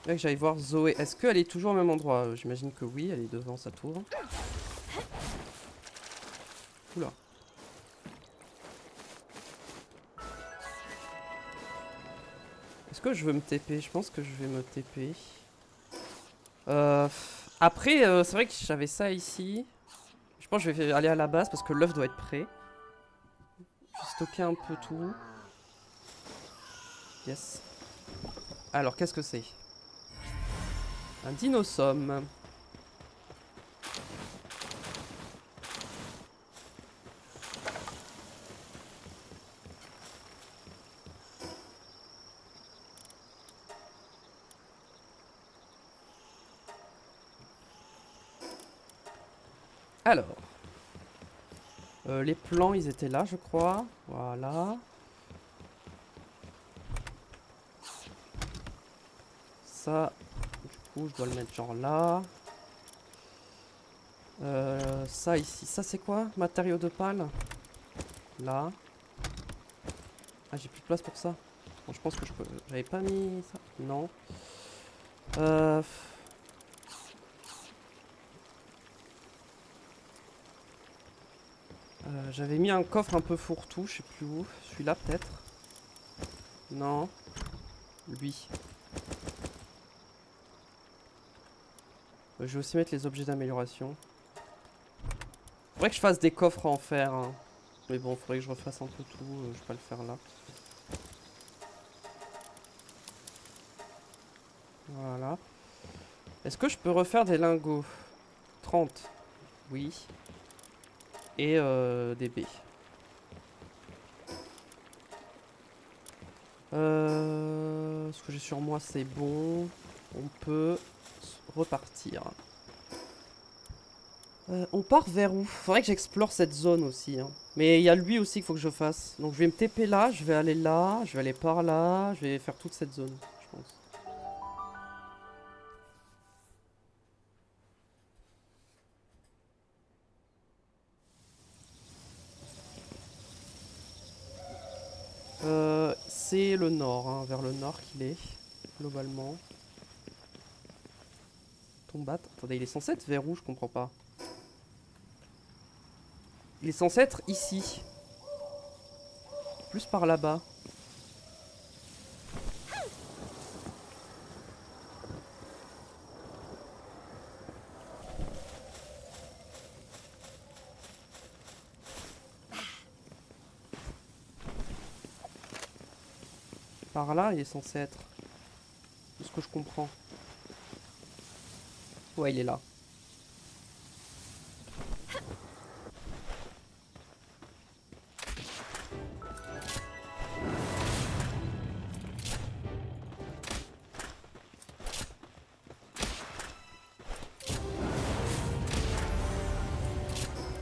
Là que j'aille voir Zoé. Est-ce qu'elle est toujours au même endroit? J'imagine que oui, elle est devant sa tour. Oula. Est-ce que je veux me TP? Je pense que je vais me TP. Après, c'est vrai que j'avais ça ici. Je pense que je vais aller à la base parce que l'œuf doit être prêt. Je vais stocker un peu tout. Yes. Alors, qu'est-ce que c'est? Un dinosomme. Alors. Les plans, ils étaient là, je crois. Voilà. Ça, du coup, je dois le mettre genre là. Ça ici. Ça, c'est quoi? Matériaux de pal. Là. Ah, j'ai plus de place pour ça. Bon, je pense que je peux... J'avais pas mis ça. Non. J'avais mis un coffre un peu fourre-tout, je sais plus où. Celui-là peut-être. Non. Lui. Je vais aussi mettre les objets d'amélioration. Faudrait que je fasse des coffres en fer. Hein. Mais bon, faudrait que je refasse un peu tout. Je vais pas le faire là. Voilà. Est-ce que je peux refaire des lingots? 30. Oui. Et des baies. Ce que j'ai sur moi, c'est bon. On peut repartir. On part vers où? Faudrait que j'explore cette zone aussi. Hein. Mais il y a lui aussi qu'il faut que je fasse. Donc je vais me TP là, je vais aller là, je vais aller par là, je vais faire toute cette zone, je pense. C'est le nord, hein, vers le nord qu'il est, globalement. Tombat. Attendez, il est censé être vers où? Je comprends pas. Il est censé être ici. Plus par là-bas. Par là, il est censé être. De ce que je comprends. Ouais, il est là.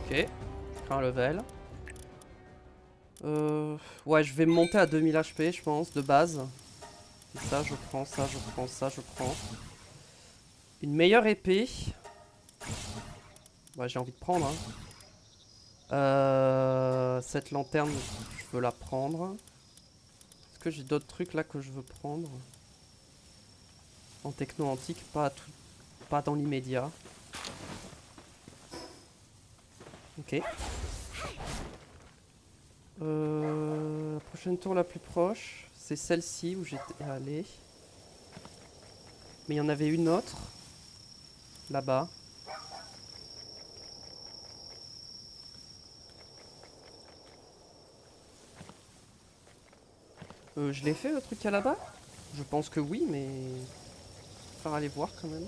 Ok. Je prends un level. Ouais, je vais me monter à 2000 HP, je pense, de base. Ça, je prends, ça, je prends, ça, je prends. Une meilleure épée. Ouais, j'ai envie de prendre. Hein. Cette lanterne, je veux la prendre. Est-ce que j'ai d'autres trucs là que je veux prendre? En techno antique, pas dans l'immédiat. Ok. La prochaine tour la plus proche, c'est celle-ci où j'étais allé. Mais il y en avait une autre. Là-bas. Je l'ai fait le truc à là-bas? Je pense que oui, mais... Faire aller voir quand même.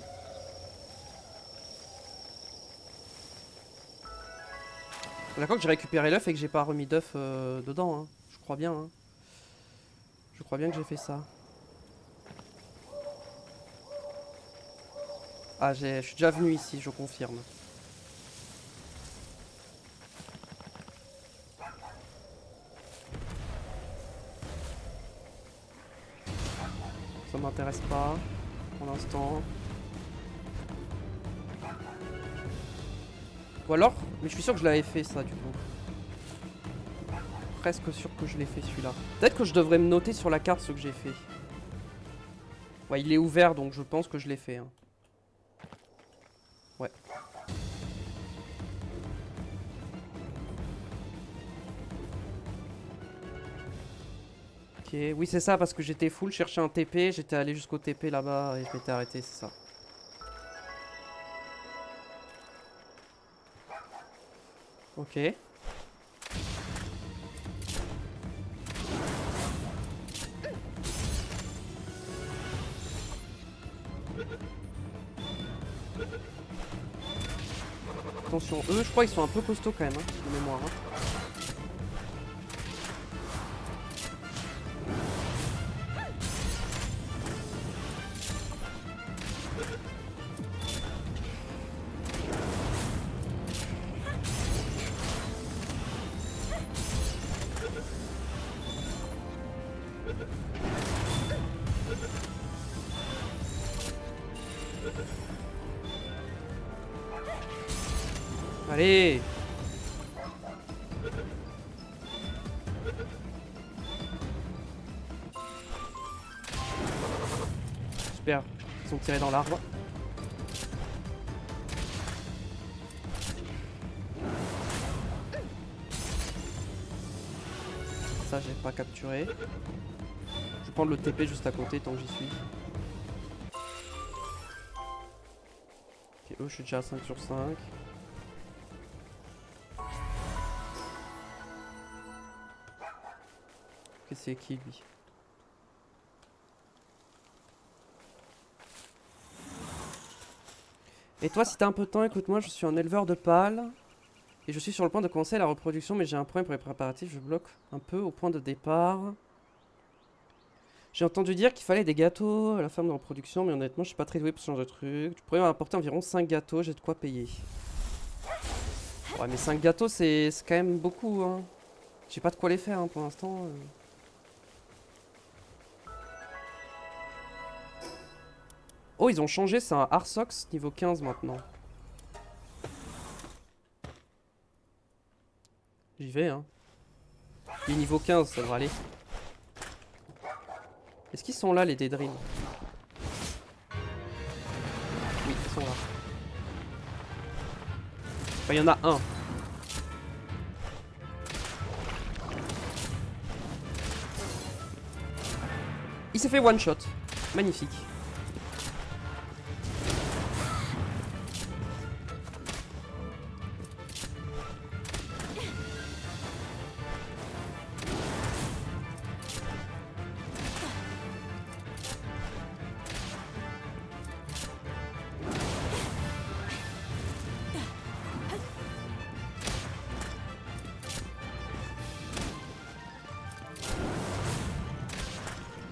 D'accord que j'ai récupéré l'œuf et que j'ai pas remis d'œuf dedans. Hein. Je crois bien. Hein. Je crois bien que j'ai fait ça. Ah, je suis déjà venu ici, je confirme. Ça m'intéresse pas pour l'instant. Ou alors, mais je suis sûr que je l'avais fait ça du coup. Presque sûr que je l'ai fait celui-là. Peut-être que je devrais me noter sur la carte ce que j'ai fait. Ouais, il est ouvert donc je pense que je l'ai fait. Hein. Ouais. Ok, oui c'est ça parce que j'étais full, chercher un TP, j'étais allé jusqu'au TP là-bas et je m'étais arrêté, c'est ça. Ok. Attention, eux je crois qu'ils sont un peu costauds quand même, hein, de mémoire. Hein. Allez! Super, ils sont tirés dans l'arbre. Ça j'ai pas capturé. Je vais prendre le TP juste à côté tant que j'y suis. Ok, eux je suis déjà à 5 sur 5. Et c'est qui lui? Et toi, si t'as un peu de temps, écoute-moi, je suis un éleveur de pâles. Et je suis sur le point de commencer la reproduction, mais j'ai un problème pour les préparatifs. Je bloque un peu au point de départ. J'ai entendu dire qu'il fallait des gâteaux à la ferme de reproduction, mais honnêtement, je suis pas très doué pour ce genre de truc. Tu pourrais m'apporter environ 5 gâteaux, j'ai de quoi payer. Ouais, mais 5 gâteaux, c'est quand même beaucoup, hein. J'ai pas de quoi les faire, hein, pour l'instant. Oh, ils ont changé, c'est un Arsox niveau 15 maintenant. J'y vais, hein. Il est niveau 15, ça devrait aller. Est-ce qu'ils sont là, les Daedrines? Oui, ils sont là. Enfin, il y en a un. Il s'est fait one shot. Magnifique.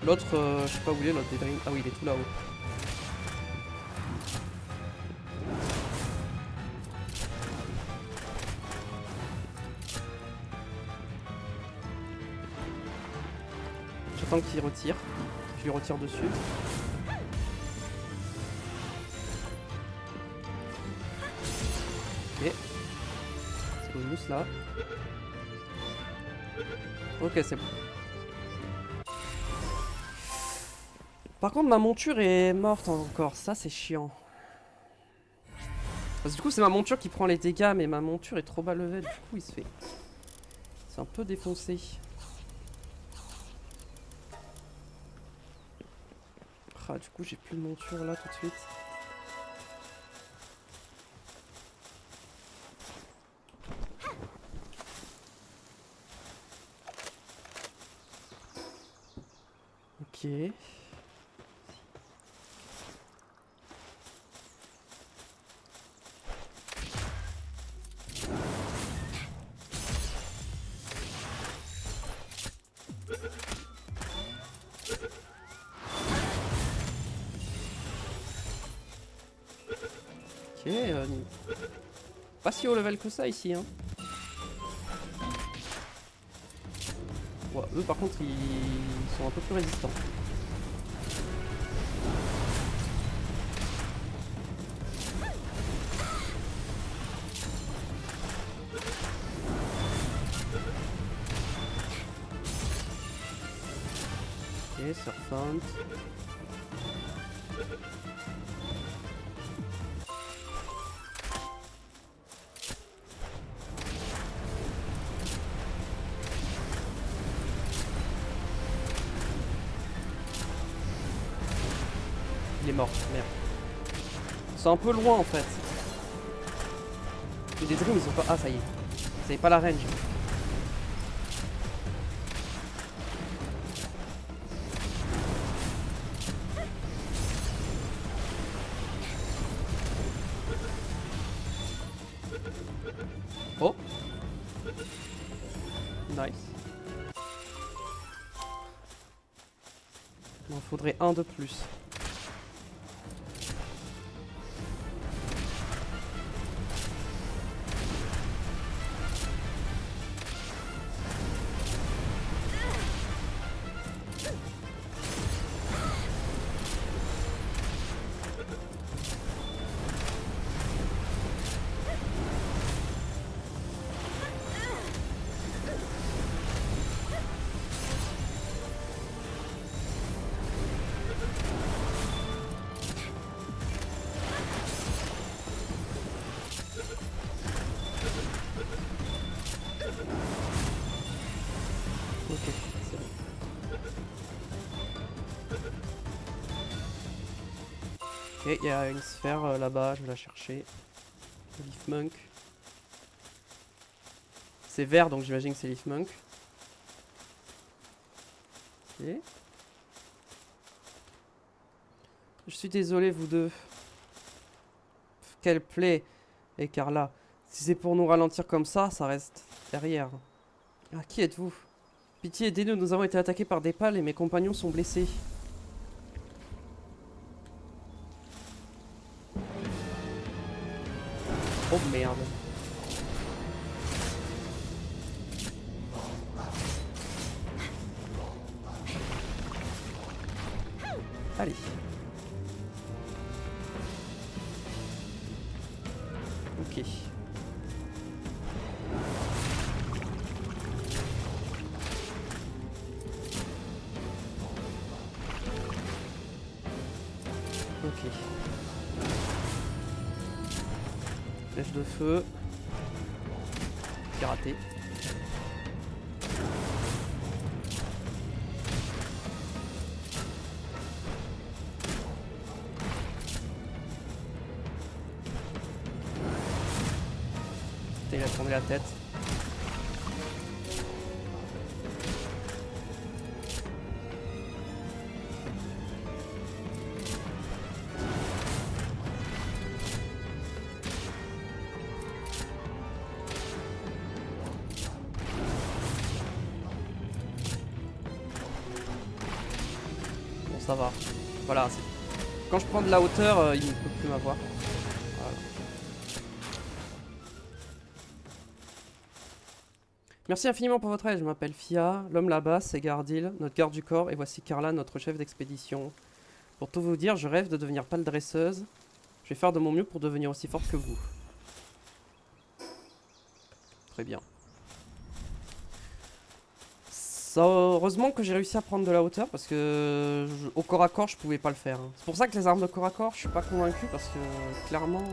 L'autre, je sais pas où il est, l'autre Daedrine. Ah oui, il est tout là-haut. J'attends qu'il retire. Je lui retire dessus. Ok. C'est bonus là. Ok, c'est bon. Par contre, ma monture est morte encore. Ça, c'est chiant. Parce que du coup, c'est ma monture qui prend les dégâts, mais ma monture est trop bas level. Du coup, il se fait. C'est un peu défoncé. Ah, du coup, j'ai plus de monture là tout de suite. Ok. Ok. Pas si haut level que ça ici, hein. Ouais, eux par contre ils sont un peu plus résistants. Ok, Serpent. Il est mort, merde. C'est un peu loin en fait. Les Daedrines ils ont pas... Ah ça y est. Ils avaient pas la range. Oh. Nice. Il en faudrait un de plus. Ok, c'est bon. Ok, il y a une sphère là-bas, je vais la chercher. Le Leaf Monk. C'est vert donc j'imagine que c'est Leaf Monk. Ok. Je suis désolé, vous deux. Quelle plaie. Et Carla, si c'est pour nous ralentir comme ça reste derrière. Ah, qui êtes-vous? Pitié, aidez-nous, nous avons été attaqués par des pales et mes compagnons sont blessés. Oh merde. Allez. Ok. Ok. Flèche de feu. Piraté. Putain, il a tourné la tête. Bon, ça va. Voilà. Quand je prends de la hauteur, il ne peut plus m'avoir. Voilà. Merci infiniment pour votre aide. Je m'appelle Fia. L'homme là-bas, c'est Gardil, notre garde du corps. Et voici Carla, notre chef d'expédition. Pour tout vous dire, je rêve de devenir pâle dresseuse. Je vais faire de mon mieux pour devenir aussi forte que vous. Très bien. Heureusement que j'ai réussi à prendre de la hauteur parce que au corps à corps je pouvais pas le faire. C'est pour ça que les armes de corps à corps je suis pas convaincu parce que clairement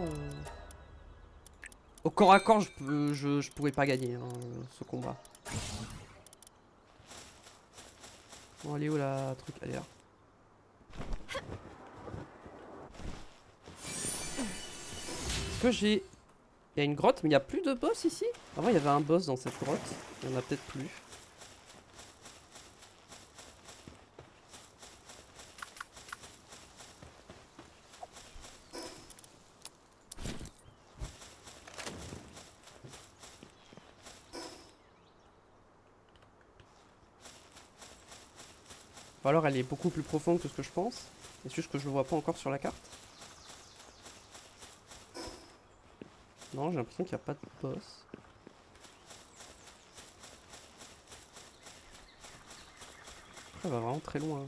au corps à corps je pouvais pas gagner hein, ce combat. Bon elle est où la truc? Elle est là. Est-ce que j'ai... Il y a une grotte mais il n'y a plus de boss ici? Avant il y avait un boss dans cette grotte. Il y en a peut-être plus. Ou alors elle est beaucoup plus profonde que ce que je pense. C'est juste que je le vois pas encore sur la carte. Non, j'ai l'impression qu'il n'y a pas de boss. Elle va vraiment très loin.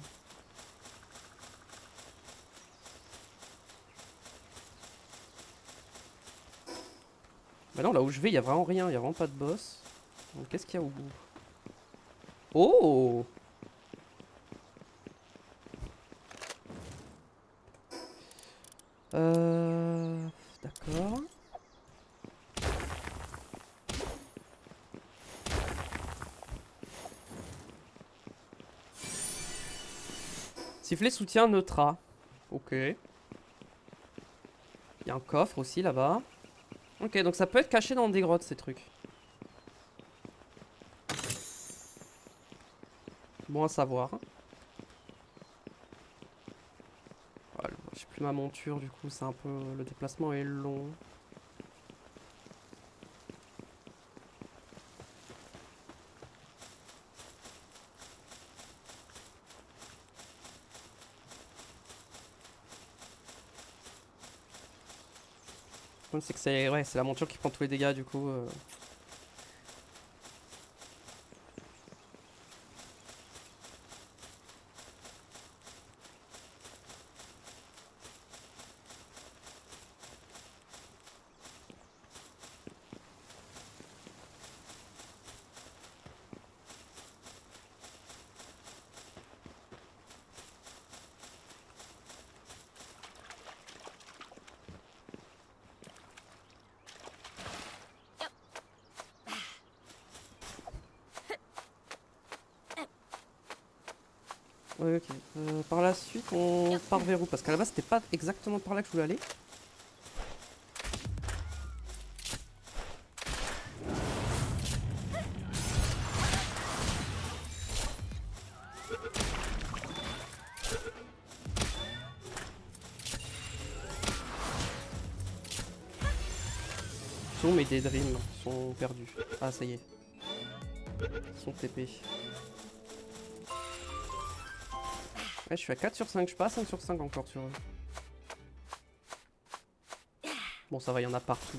Bah non, là où je vais, il n'y a vraiment rien. Il n'y a vraiment pas de boss. Donc qu'est-ce qu'il y a au bout? Oh! D'accord. Sifflet soutien neutra. Ok. Il y a un coffre aussi là-bas. Ok, donc ça peut être caché dans des grottes ces trucs. Bon à savoir. Voilà, j'ai plus ma monture du coup, c'est un peu... Le déplacement est long. Le problème c'est que c'est ouais, c'est la monture qui prend tous les dégâts du coup. Ouais, ok. Par la suite, on part vers où? Parce qu'à la base, c'était pas exactement par là que je voulais aller. Toum et des Dreams sont perdus. Ah, ça y est. Ils sont TP. Ouais, je suis à 4 sur 5, je suis pas à 5 sur 5 encore sur eux. Bon, ça va, il y en a partout.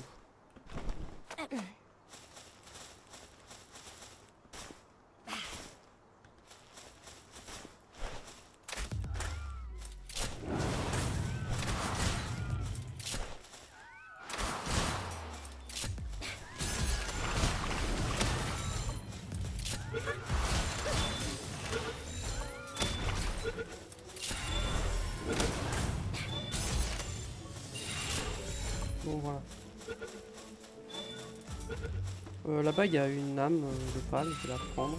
Bon, voilà. Là-bas, il y a une âme de pâle, je vais la prendre.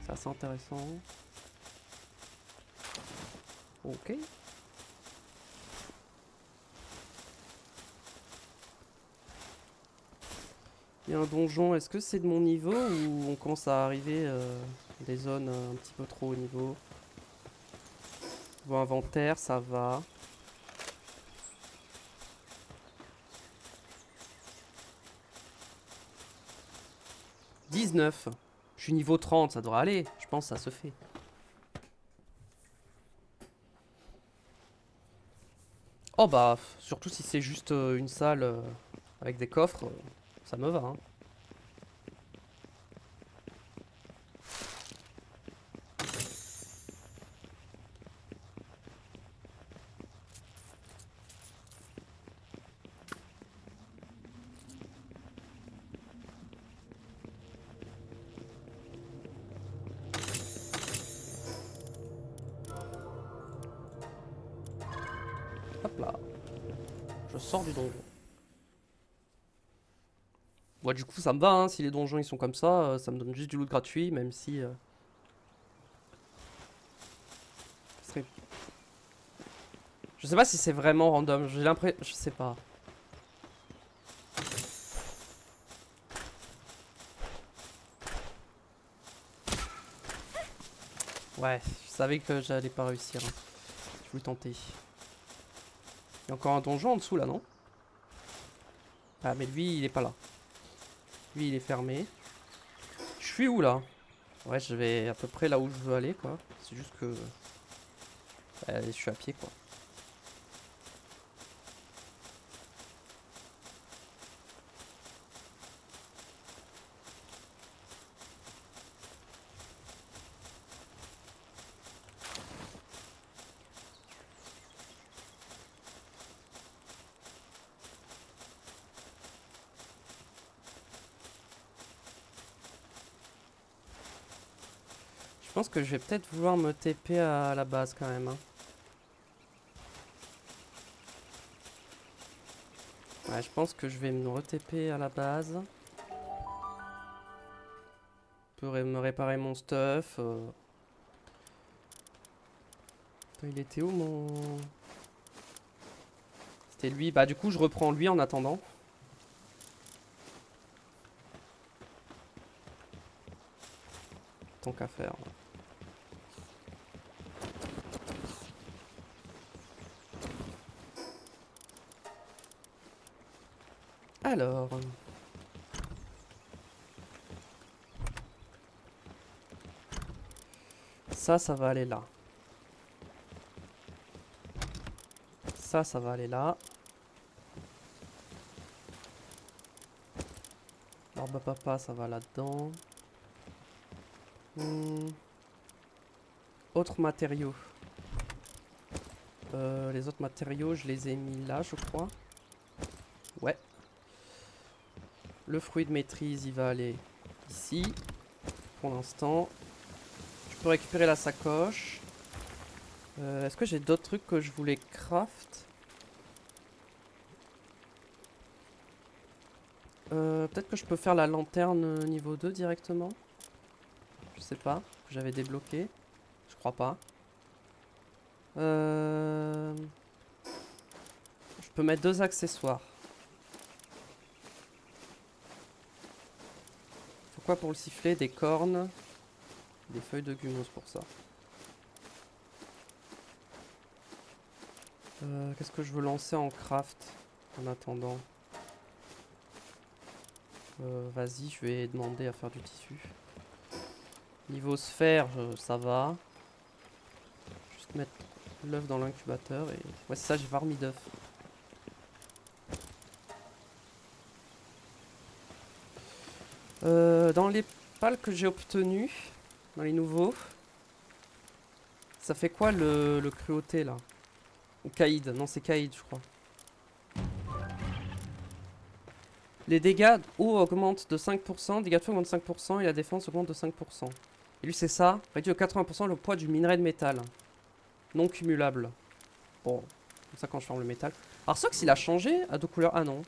C'est assez intéressant. Ok. Il y a un donjon, est-ce que c'est de mon niveau ou on commence à arriver des zones un petit peu trop haut niveau? Bon, inventaire, ça va. « 19. Je suis niveau 30, ça devrait aller. Je pense que ça se fait. Oh bah, surtout si c'est juste une salle avec des coffres, ça me va. Hein. Hop là. Je sors du donjon. Bon, du coup, ça me va, hein, si les donjons ils sont comme ça me donne juste du loot gratuit, même si... ce serait... Je sais pas si c'est vraiment random, j'ai l'impression... Je sais pas. Ouais, je savais que j'allais pas réussir. Hein. Je voulais tenter. Il y a encore un donjon en dessous là, non? Ah, mais lui, il est pas là. Lui, il est fermé. Je suis où là? Ouais, je vais à peu près là où je veux aller, quoi. C'est juste que... je suis à pied, quoi. Je pense que je vais peut-être vouloir me TP à la base quand même. Hein. Ouais, je pense que je vais me re-TP à la base. Je peux me réparer mon stuff. Il était où mon... C'était lui. Bah du coup je reprends lui en attendant. Tant qu'à faire. Alors... Ça va aller là. Ça va aller là. Barbe à papa, ça va là-dedans. Autres matériaux. Les autres matériaux, je les ai mis là, je crois. Ouais. Le fruit de maîtrise, il va aller ici. Pour l'instant. Je peux récupérer la sacoche. Est-ce que j'ai d'autres trucs que je voulais craft? Peut-être que je peux faire la lanterne niveau 2 directement. Je sais pas. Que j'avais débloqué. Je crois pas. Je peux mettre 2 accessoires. Faut quoi pour le sifflet? Des cornes. Des feuilles de gumose pour ça. Qu'est-ce que je veux lancer en craft? En attendant. Vas-y, je vais demander à faire du tissu. Niveau sphère, ça va. Juste mettre l'œuf dans l'incubateur et... Ouais, c'est ça, j'ai pas remis d'œuf. Dans les pales que j'ai obtenus, dans les nouveaux, ça fait quoi le cruauté là? Ou caïd? Non, c'est caïd, je crois. Les dégâts eau augmentent de 5%, dégâts de feu augmentent de 5% et la défense augmente de 5%. Et lui, c'est ça, réduit de 80% le poids du minerai de métal. Non cumulable. Bon, comme ça quand je forme le métal. Alors, Sox, il a changé à deux couleurs. Ah non.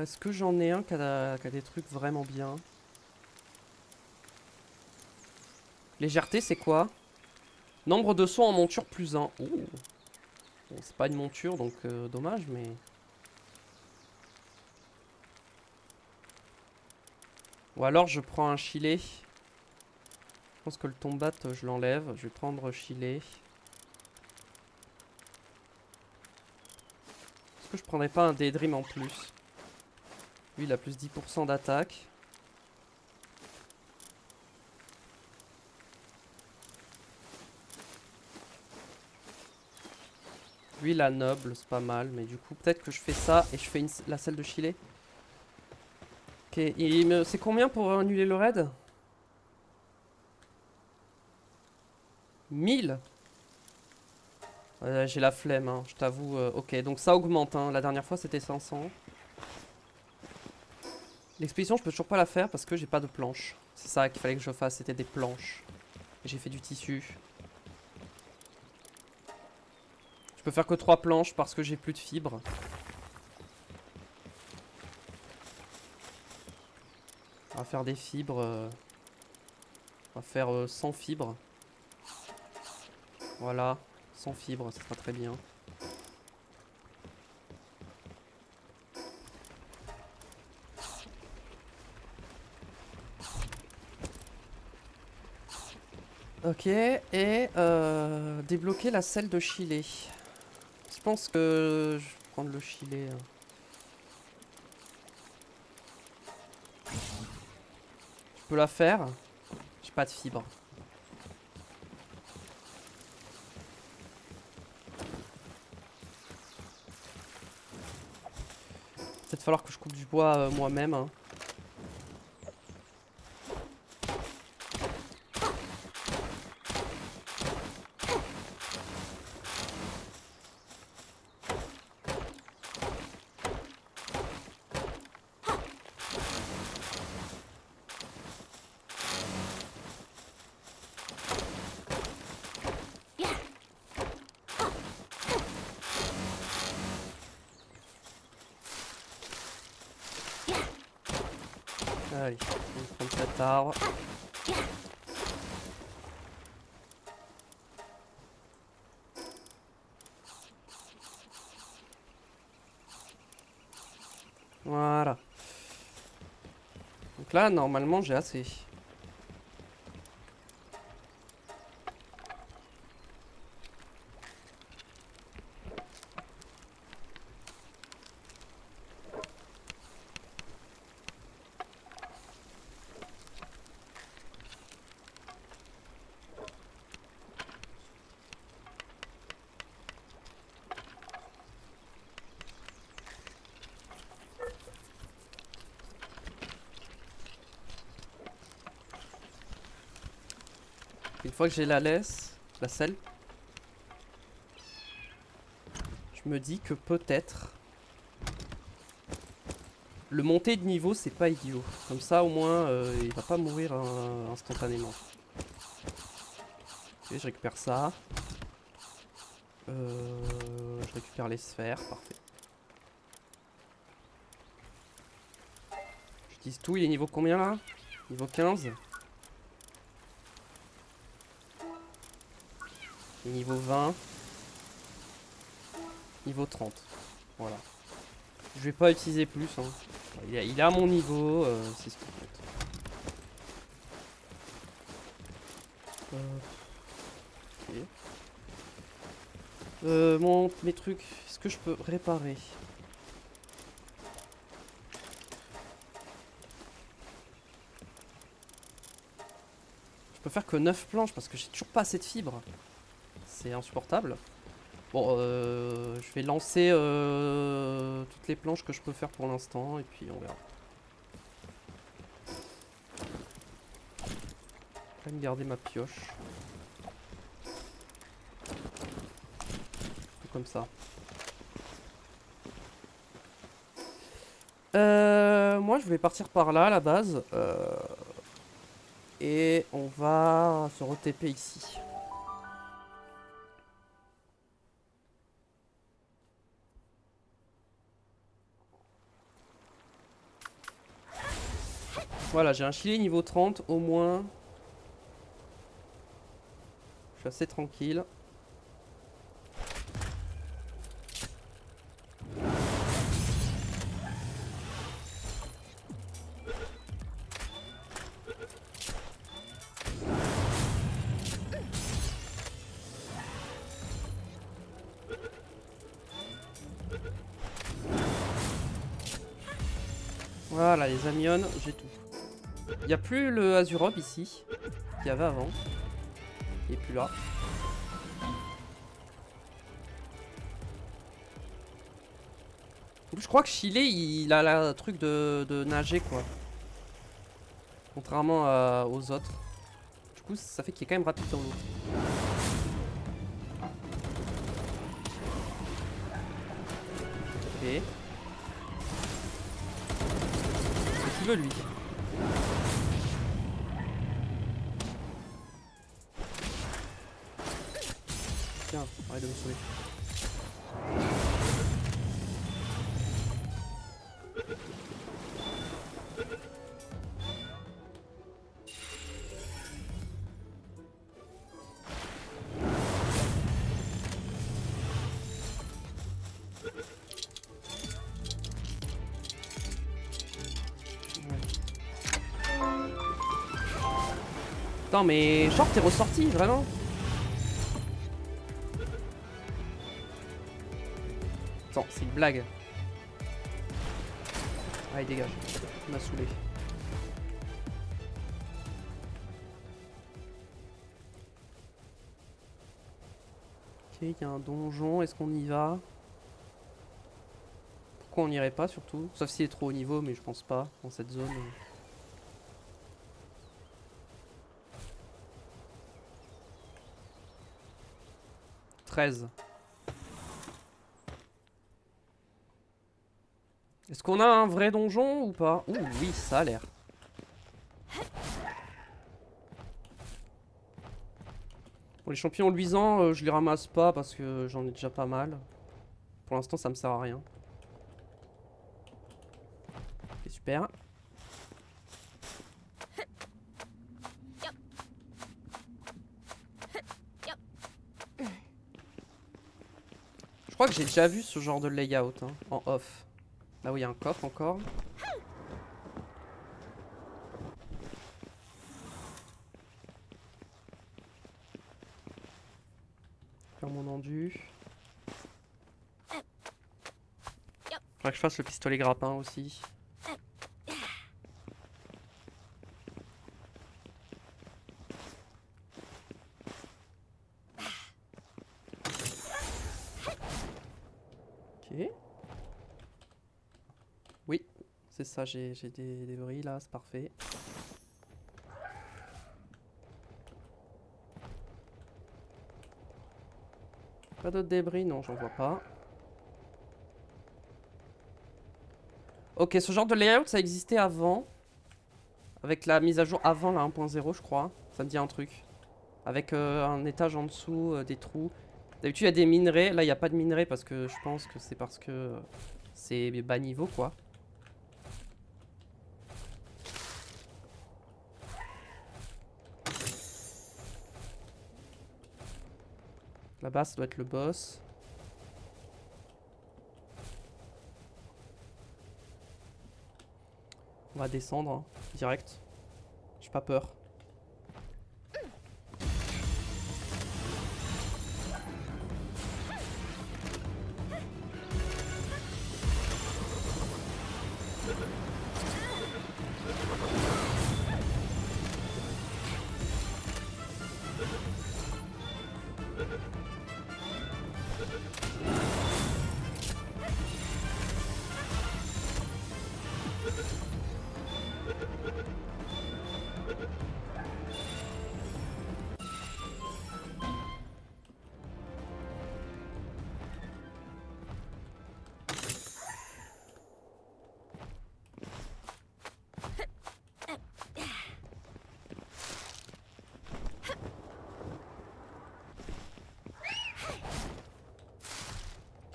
Est-ce que j'en ai un qui a des trucs vraiment bien? Légèreté, c'est quoi? Nombre de sauts en monture plus 1. Ouh. Bon, c'est pas une monture, donc dommage, mais... Ou alors je prends un filet. Je pense que le tombat, je l'enlève. Je vais prendre filet. Est-ce que je prendrais pas un Daydream en plus? Lui, il a plus 10% d'attaque. Lui, la noble, c'est pas mal. Mais du coup, peut-être que je fais ça et je fais la selle de filet. Ok, c'est combien pour annuler le raid? 1000. J'ai la flemme, hein, je t'avoue. Ok, donc ça augmente. Hein. La dernière fois, c'était 500. L'expédition, je peux toujours pas la faire parce que j'ai pas de planches. C'est ça qu'il fallait que je fasse, c'était des planches. Et j'ai fait du tissu. Je peux faire que 3 planches parce que j'ai plus de fibres. On va faire des fibres. On va faire 100 fibres. Voilà, 100 fibres, ça sera très bien. Ok, et débloquer la selle de Chilé. Je pense que je vais prendre le Chilé. Je peux la faire. J'ai pas de fibres. Peut-être falloir que je coupe du bois moi-même. Hein. Allez, on va prendre cet arbre. Voilà. Donc là, normalement, j'ai assez. Une fois que j'ai la laisse, la selle, je me dis que peut-être le monter de niveau, c'est pas idiot. Comme ça, au moins, il va pas mourir instantanément. Ok, je récupère ça. Je récupère les sphères, parfait. J'utilise tout, il est niveau combien là? Niveau 15. Et niveau 20. Niveau 30. Voilà. Je vais pas utiliser plus. Hein. Il est à mon niveau, c'est ce qui compte. Ok. Mes trucs, est-ce que je peux réparer? Je peux faire que 9 planches parce que j'ai toujours pas assez de fibres. C'est insupportable. Bon, je vais lancer toutes les planches que je peux faire pour l'instant et puis on verra. Je vais quand même garder ma pioche. Tout comme ça. Moi je vais partir par là à la base. Et on va se re-TP ici. Voilà, j'ai un Chili niveau 30 au moins. Je suis assez tranquille. Voilà, les amiones, j'ai tout. Il n'y a plus le Azurob ici, qu'il y avait avant. Il n'est plus là. Je crois que Chile, il a le truc de nager, quoi. Contrairement aux autres. Du coup, ça fait qu'il est quand même rapide dans l'eau. Ok. Qu'est-ce qu'il veut, lui? Tiens, arrête de me sauver. Attends, mais genre t'es ressorti, vraiment? Attends, c'est une blague. Allez, dégage. Il m'a saoulé. Ok, il y a un donjon. Est-ce qu'on y va? Pourquoi on n'irait pas, surtout? Sauf s'il est trop haut niveau, mais je pense pas dans cette zone. 13. Est-ce qu'on a un vrai donjon ou pas? Ouh, oui, ça a l'air. Bon, les champignons luisants, je les ramasse pas parce que j'en ai déjà pas mal. Pour l'instant, ça me sert à rien. C'est super. Je crois que j'ai déjà vu ce genre de layout hein, en off. Là où il y a un coffre encore. Faire mon endu. Faudrait que je fasse le pistolet grappin aussi. Ok. Oui, c'est ça, j'ai des débris là, c'est parfait. Pas d'autres débris? Non, j'en vois pas. Ok, ce genre de layout, ça existait avant. Avec la mise à jour avant la 1.0, je crois. Ça me dit un truc. Avec un étage en dessous, des trous. D'habitude, il y a des minerais. Là, il n'y a pas de minerais parce que je pense que c'est parce que c'est bas niveau, quoi. Là-bas, ça doit être le boss. On va descendre, hein, direct. J'ai pas peur.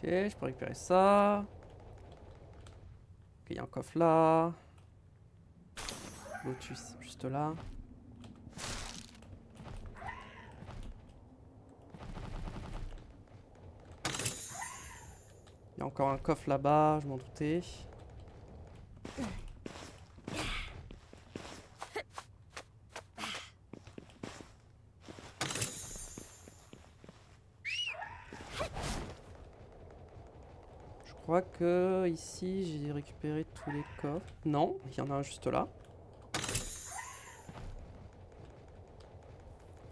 Ok, je peux récupérer ça. Ok, il y a un coffre là. Lotus juste là. Il y a encore un coffre là-bas, je m'en doutais. Je crois que ici j'ai récupéré tous les coffres. Non, il y en a un juste là.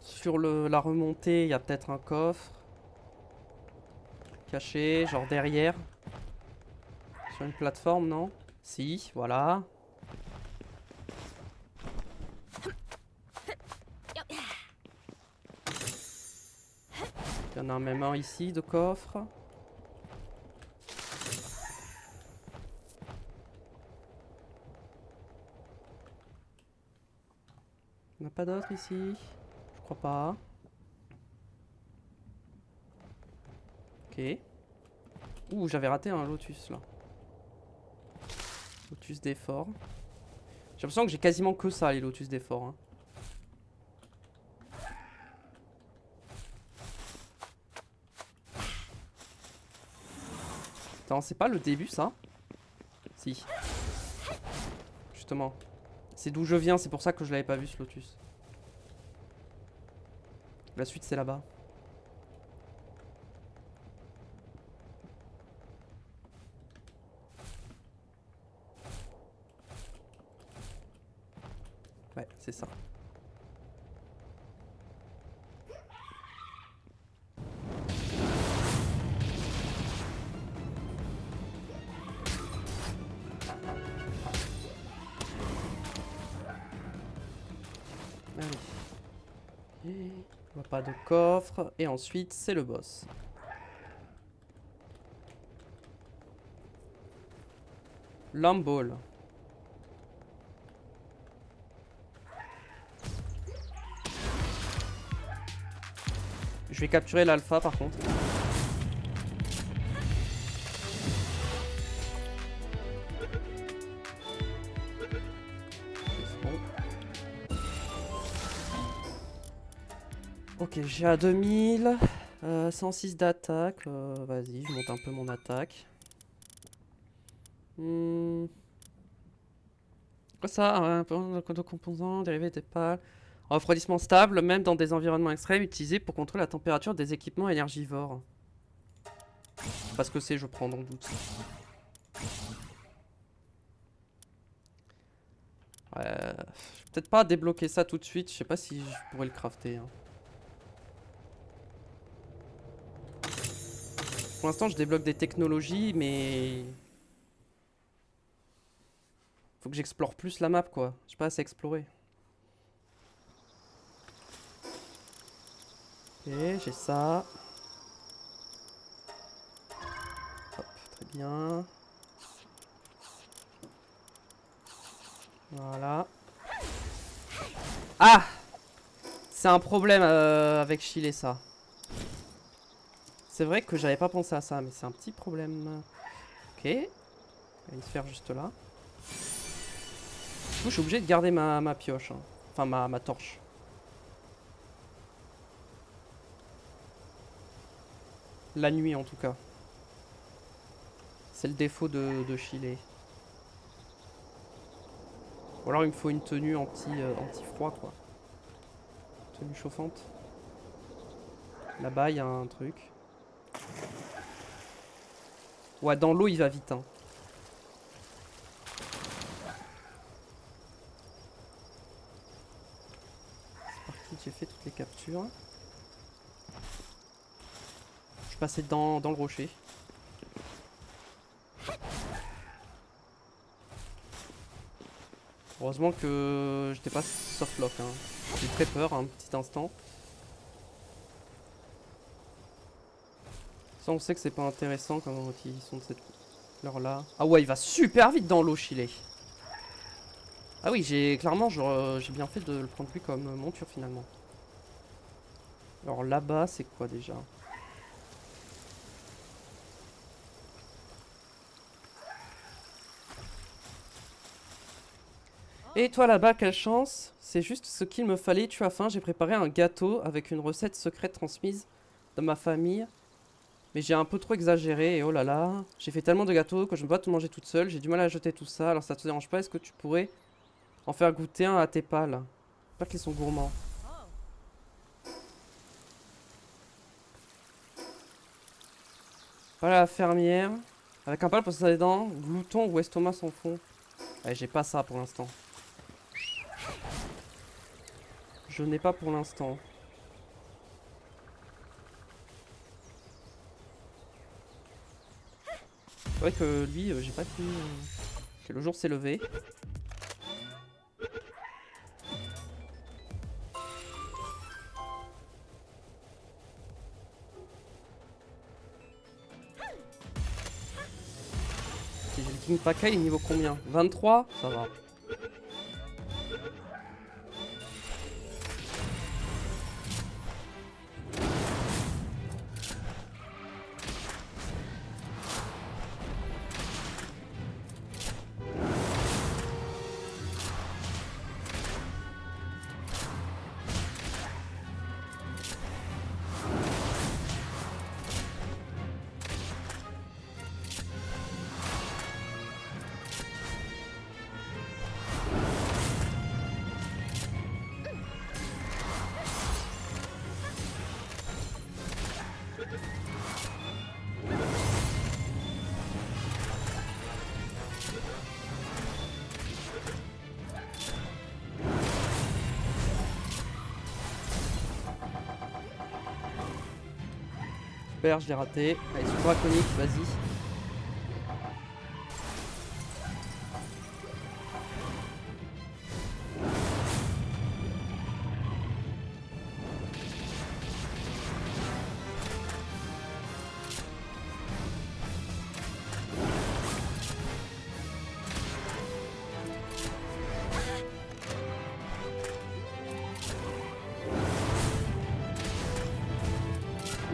Sur la remontée, il y a peut-être un coffre. Caché, genre derrière. Sur une plateforme, non? Si, voilà. Il y en a même un ici de coffre. Il n'y en a pas d'autres ici? Je crois pas. Ok. Ouh, j'avais raté un lotus là. Lotus d'effort. J'ai l'impression que j'ai quasiment que ça, les lotus d'effort. Hein. Attends, c'est pas le début ça? Si. Justement. C'est d'où je viens, c'est pour ça que je l'avais pas vu ce lotus. La suite c'est là-bas. Ouais, c'est ça. Allez. Je vois pas de coffre. Et ensuite, c'est le boss. Lumball. Je vais capturer l'alpha par contre. C'est bon. Ok, j'ai à 2000. 106 d'attaque. Vas-y, je monte un peu mon attaque. Quoi ça? Un peu de composants dérivés des pales. Refroidissement stable, même dans des environnements extrêmes, utilisé pour contrôler la température des équipements énergivores. Parce que c'est, je prends dans le doute. Ouais, je vais peut-être pas débloquer ça tout de suite, je sais pas si je pourrais le crafter. Hein. Pour l'instant, je débloque des technologies, mais... Faut que j'explore plus la map, quoi. J'ai pas assez exploré. Ok, j'ai ça. Hop, très bien. Voilà. Ah! C'est un problème avec Chile, ça. C'est vrai que j'avais pas pensé à ça, mais c'est un petit problème. Ok. Il y a une sphère juste là. Du coup, je suis obligé de garder ma pioche. Hein. Enfin, ma torche. La nuit, en tout cas. C'est le défaut de Chile. Ou alors, il me faut une tenue anti-froid, quoi. Tenue chauffante. Là-bas, il y a un truc. Ouais, dans l'eau, il va vite. Hein. C'est parti, j'ai fait toutes les captures. Je suis passé dans le rocher. Heureusement que j'étais pas softlock. Hein. J'ai très peur un petit instant. Ça, on sait que c'est pas intéressant quand ils sont de cette couleur-là. Ah ouais, il va super vite dans l'eau, Chile. Ah oui, clairement, j'ai bien fait de le prendre lui comme monture finalement. Alors là-bas, c'est quoi déjà? Et toi là-bas, quelle chance. C'est juste ce qu'il me fallait. Tu as faim, j'ai préparé un gâteau avec une recette secrète transmise de ma famille. Mais j'ai un peu trop exagéré et oh là là. J'ai fait tellement de gâteaux que je ne peux pas tout manger toute seule. J'ai du mal à jeter tout ça. Alors ça te dérange pas, est-ce que tu pourrais en faire goûter un à tes pales? Pas qu'ils sont gourmands. Pâle à la fermière. Avec un pâle pour ses dents. Glouton ou estomac sans fond. Ouais, j'ai pas ça pour l'instant. Je n'ai pas pour l'instant. C'est vrai que lui, j'ai pas fini. Ok, le jour s'est levé. Ok, j'ai le King Paka, il est niveau combien? 23? Ça va. Super, je l'ai raté. Allez, super draconique, vas-y.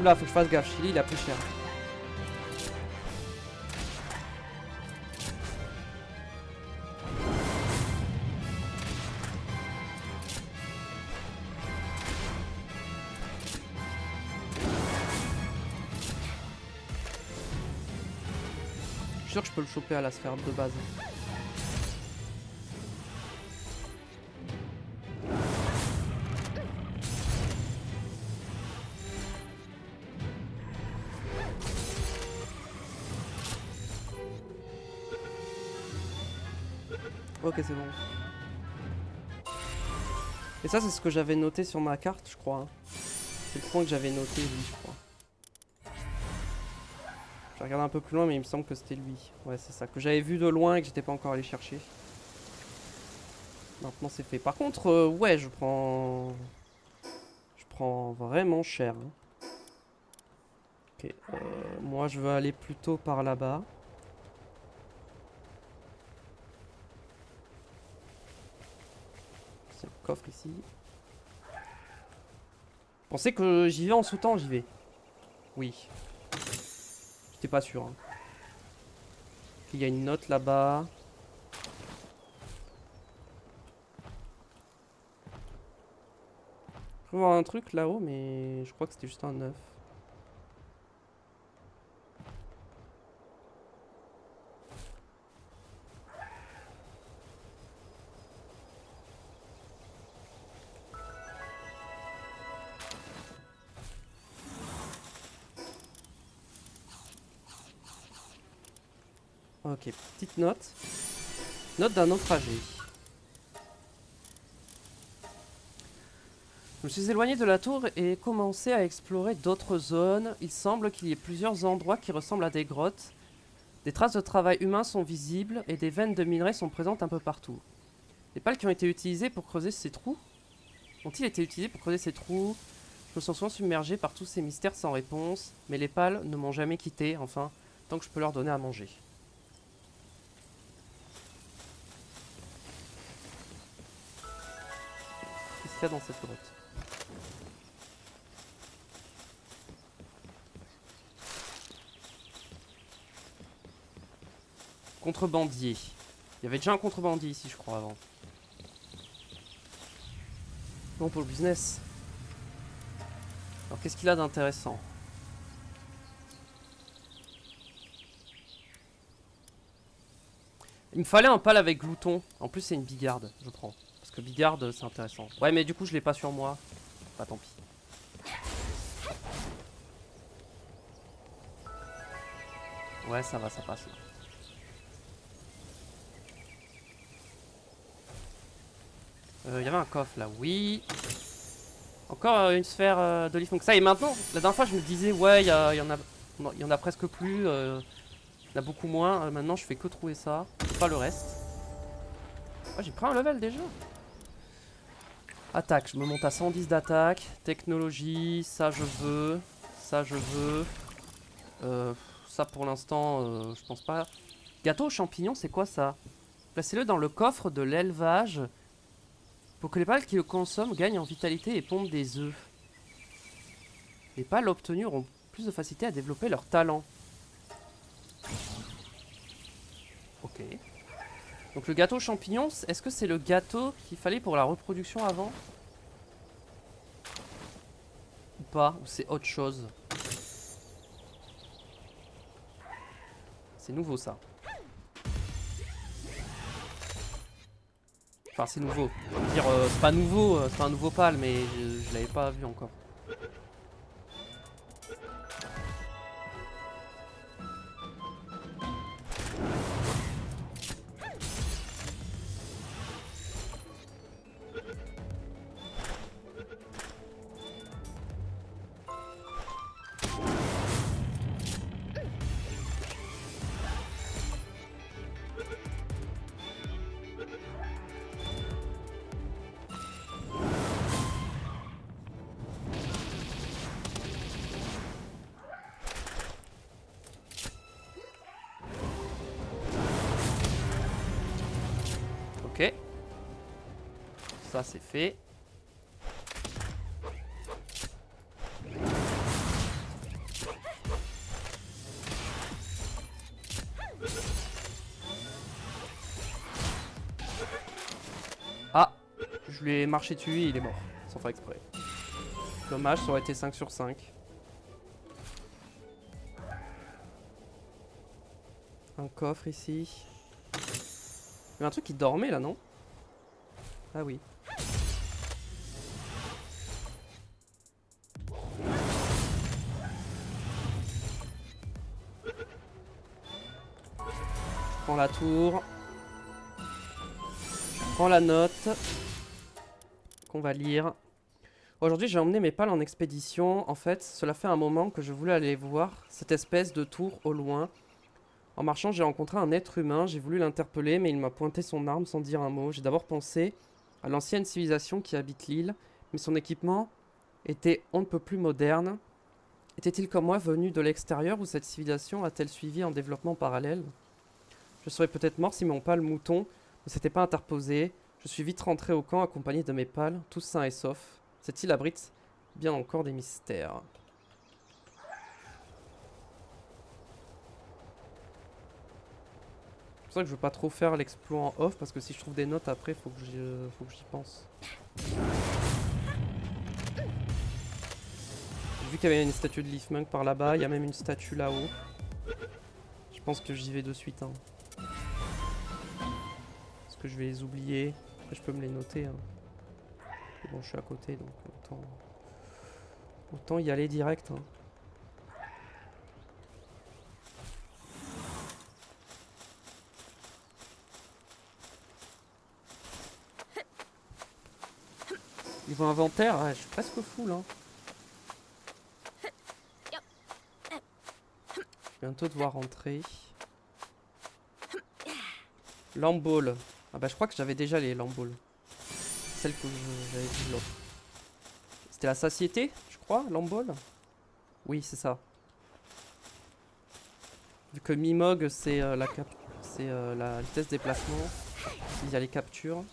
Oula, faut que je fasse gaffe, Chili il a plus cher. Je suis sûr que je peux le choper à la sphère de base. Ok, c'est bon. Et ça, c'est ce que j'avais noté sur ma carte, je crois. C'est le point que j'avais noté, lui, je crois. J'ai regardé un peu plus loin, mais il me semble que c'était lui. Ouais, c'est ça. Que j'avais vu de loin et que j'étais pas encore allé chercher. Maintenant, c'est fait. Par contre, ouais, je prends... Je prends vraiment cher. Hein. Ok. Moi, je veux aller plutôt par là-bas. C'est le coffre ici. Pensez que j'y vais en sautant, j'y vais. Oui. J'étais pas sûr. Hein. Il y a une note là-bas. Je peux voir un truc là-haut, mais je crois que c'était juste un œuf. Ok, petite note. Note d'un naufragé. Je me suis éloigné de la tour et commencé à explorer d'autres zones. Il semble qu'il y ait plusieurs endroits qui ressemblent à des grottes. Des traces de travail humain sont visibles et des veines de minerais sont présentes un peu partout. Les pales qui ont été utilisées pour creuser ces trous ont-ils été utilisés pour creuser ces trous? Je me sens souvent submergé par tous ces mystères sans réponse, mais les pales ne m'ont jamais quitté, enfin, tant que je peux leur donner à manger. Qu'est-ce qu'il y a dans cette grotte? Contrebandier. Il y avait déjà un contrebandier ici, je crois, avant. Non, pour le business. Alors qu'est-ce qu'il a d'intéressant? Il me fallait un pal avec glouton. En plus c'est une bigarde, je prends. Parce que bigarde c'est intéressant. Ouais mais du coup je l'ai pas sur moi. Bah tant pis. Ouais ça va, ça passe là. Il y avait un coffre là, oui. Encore une sphère d'olive. Donc ça et maintenant, la dernière fois je me disais ouais il y en a presque plus. Il y en a beaucoup moins. Maintenant je fais que trouver ça. Et pas le reste. Oh j'ai pris un level déjà. Attaque, je me monte à 110 d'attaque. Technologie, ça je veux. Ça je veux. Ça pour l'instant, je pense pas. Gâteau aux champignons, c'est quoi ça? Placez-le dans le coffre de l'élevage pour que les pâles qui le consomment gagnent en vitalité et pondent des œufs. Les pâles obtenus auront plus de facilité à développer leur talent. Ok. Donc le gâteau aux champignons, est-ce que c'est le gâteau qu'il fallait pour la reproduction avant? Ou pas? Ou c'est autre chose? C'est nouveau ça. Enfin c'est nouveau. Je veux dire, c'est pas nouveau, c'est pas un nouveau pal, mais je l'avais pas vu encore. Ok. Ça c'est fait. Ah, je lui ai marché dessus et il est mort, sans faire exprès. Dommage, ça aurait été 5 sur 5. Un coffre ici. Il y a un truc qui dormait là, non? Ah oui. Je prends la tour. Je prends la note. Qu'on va lire. Aujourd'hui, j'ai emmené mes pales en expédition. En fait, cela fait un moment que je voulais aller voir cette espèce de tour au loin. En marchant, j'ai rencontré un être humain. J'ai voulu l'interpeller, mais il m'a pointé son arme sans dire un mot. J'ai d'abord pensé à l'ancienne civilisation qui habite l'île, mais son équipement était on ne peut plus moderne. Était-il comme moi venu de l'extérieur ou cette civilisation a-t-elle suivi un développement parallèle? Je serais peut-être mort si mon pâle mouton ne s'était pas interposé. Je suis vite rentré au camp accompagné de mes pâles, tous sains et saufs. Cette île abrite bien encore des mystères. C'est pour ça que je veux pas trop faire l'exploit en off parce que si je trouve des notes après, faut que j'y pense. J'ai vu qu'il y avait une statue de Leaf Monk par là-bas, il y a même une statue là-haut. Je pense que j'y vais de suite. Hein. Parce que je vais les oublier. Après, je peux me les noter. Hein. Et bon, je suis à côté donc autant y aller direct. Hein. Niveau inventaire, ouais, je suis presque full. Hein. Je vais bientôt devoir rentrer. Lamball. Ah bah je crois que j'avais déjà les lamballs. Celle que j'avais vue l'autre. C'était la satiété, je crois, Lamball. Oui, c'est ça. Vu que Mimog c'est la vitesse de déplacement. Il y a les captures.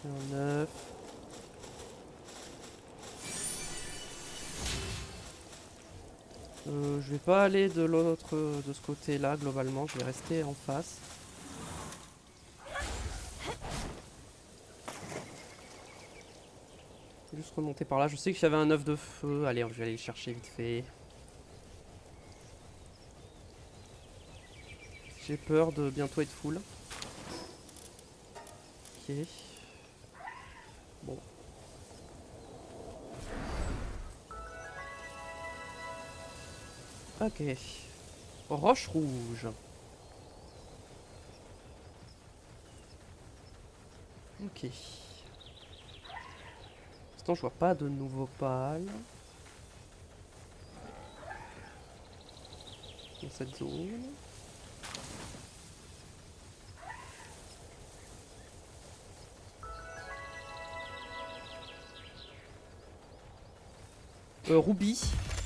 Un 9. Je vais pas aller de l'autre, de ce côté-là, globalement. Je vais rester en face. Juste remonter par là. Je sais que j'avais un œuf de feu. Allez, je vais aller le chercher vite fait. J'ai peur de bientôt être full. Ok. Bon. Ok. Roche rouge. Ok. Pour l'instant, je vois pas de nouveaux pales dans cette zone. Ruby.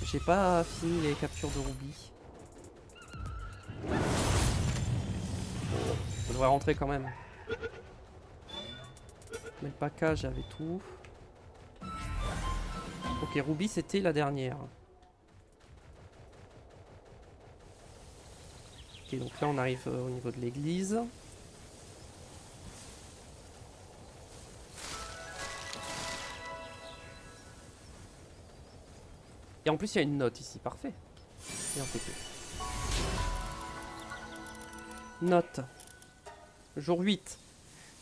J'ai pas fini les captures de Ruby. Je devrais rentrer quand même. Mais le package avait tout. Ok, Ruby c'était la dernière. Ok, donc là on arrive au niveau de l'église. Et en plus il y a une note ici, parfait. Et on fait que. Note. Jour 8.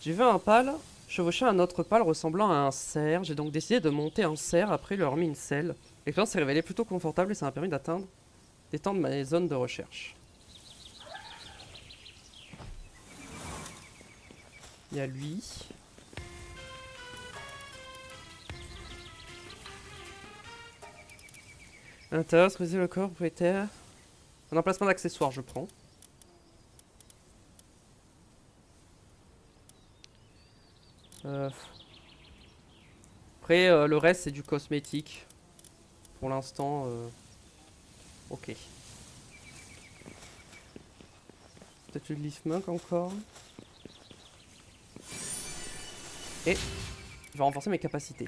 J'ai vu un pal chevaucher un autre pal ressemblant à un cerf. J'ai donc décidé de monter un cerf après lui avoir mis une selle. L'expérience s'est révélée plutôt confortable et ça m'a permis d'étendre ma zone de recherche. Il y a lui. À l'intérieur, scruter le corps propriétaire. Un emplacement d'accessoires, je prends. Après, le reste, c'est du cosmétique. Pour l'instant, ok. Peut-être le glyphmunk encore. Et je vais renforcer mes capacités.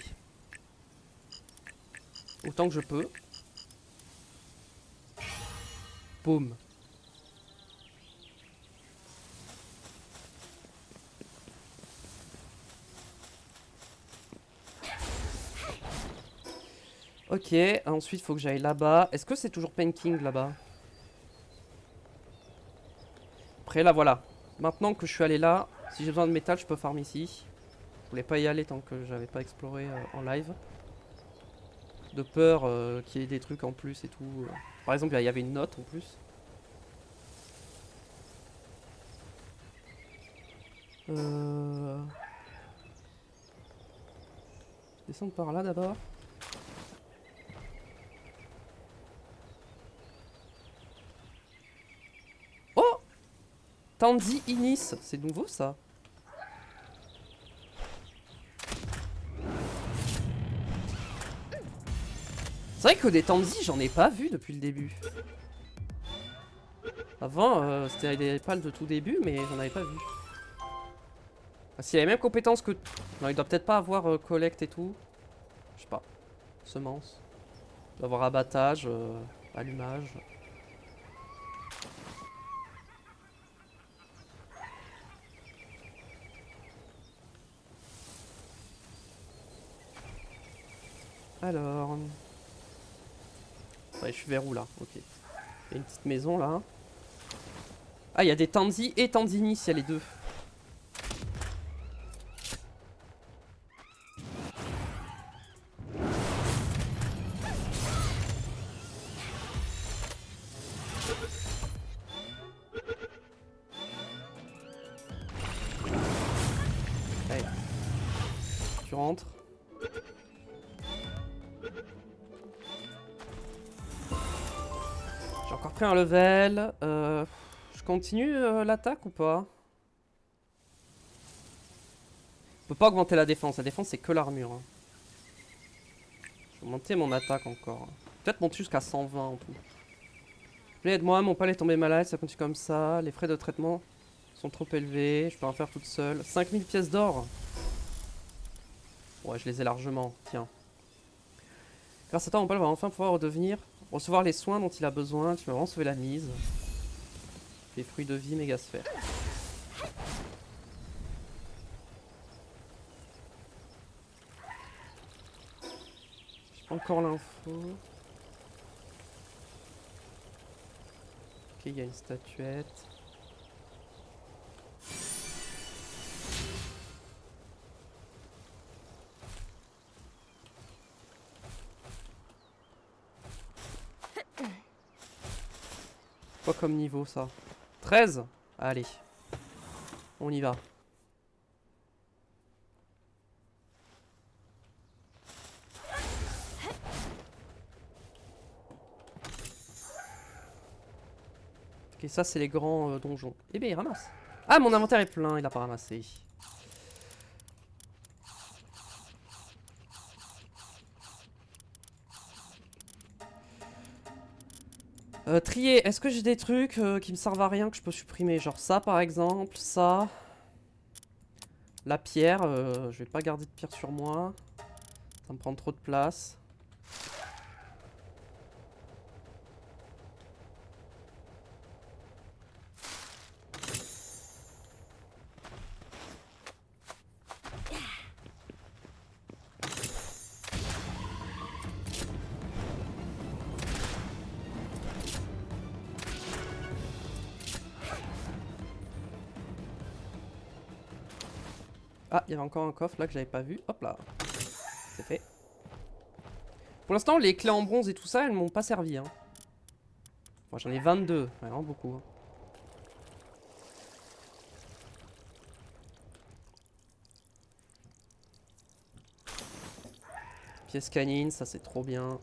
Autant que je peux. Boum. Ok, ensuite il faut que j'aille là-bas. Est-ce que c'est toujours Painting là-bas? Après là voilà. Maintenant que je suis allé là, si j'ai besoin de métal, je peux farm ici. Je voulais pas y aller tant que j'avais pas exploré en live. De peur qu'il y ait des trucs en plus et tout. Par exemple, il y avait une note en plus. Descendre par là d'abord. Oh! Tandy Inis, c'est nouveau ça. C'est vrai que des Tandy, j'en ai pas vu depuis le début. Avant, c'était des pales de tout début, mais j'en avais pas vu. Ah, s'il a les mêmes compétences que... Non, il doit peut-être pas avoir collect et tout. Je sais pas. Semence. Il doit avoir abattage, allumage. Alors... Ouais, je suis vers où là? Ok. Il y a une petite maison là. Ah, il y a des Tandy et Tandinis, il y a les deux. Allez. Tu rentres. J'ai encore pris un level. Je continue l'attaque ou pas? Je peux pas augmenter la défense c'est que l'armure. Hein. Je vais monter mon attaque encore. Peut-être monter jusqu'à 120 en tout. Aide-moi, mon pal est tombé malade, ça continue comme ça. Les frais de traitement sont trop élevés, je peux en faire toute seule. 5000 pièces d'or. Ouais, je les ai largement, tiens. Grâce à toi, mon pal va enfin pouvoir redevenir Recevoir les soins dont il a besoin. Tu vas vraiment sauver la mise. Les fruits de vie, méga sphère. J'ai pas encore l'info. Ok, il y a une statuette. Quoi comme niveau ça? 13? Allez. On y va. Ok, ça c'est les grands donjons. Eh bien il ramasse. Ah, mon inventaire est plein, il a pas ramassé. Trier, est-ce que j'ai des trucs qui me servent à rien que je peux supprimer? Genre ça par exemple, ça. La pierre, je vais pas garder de pierre sur moi. Ça me prend trop de place. Ah, il y avait encore un coffre là que j'avais pas vu. Hop là. C'est fait. Pour l'instant, les clés en bronze et tout ça, elles m'ont pas servi. Hein. Bon, j'en ai 22. Vraiment beaucoup. Hein. Pièce canine, ça c'est trop bien.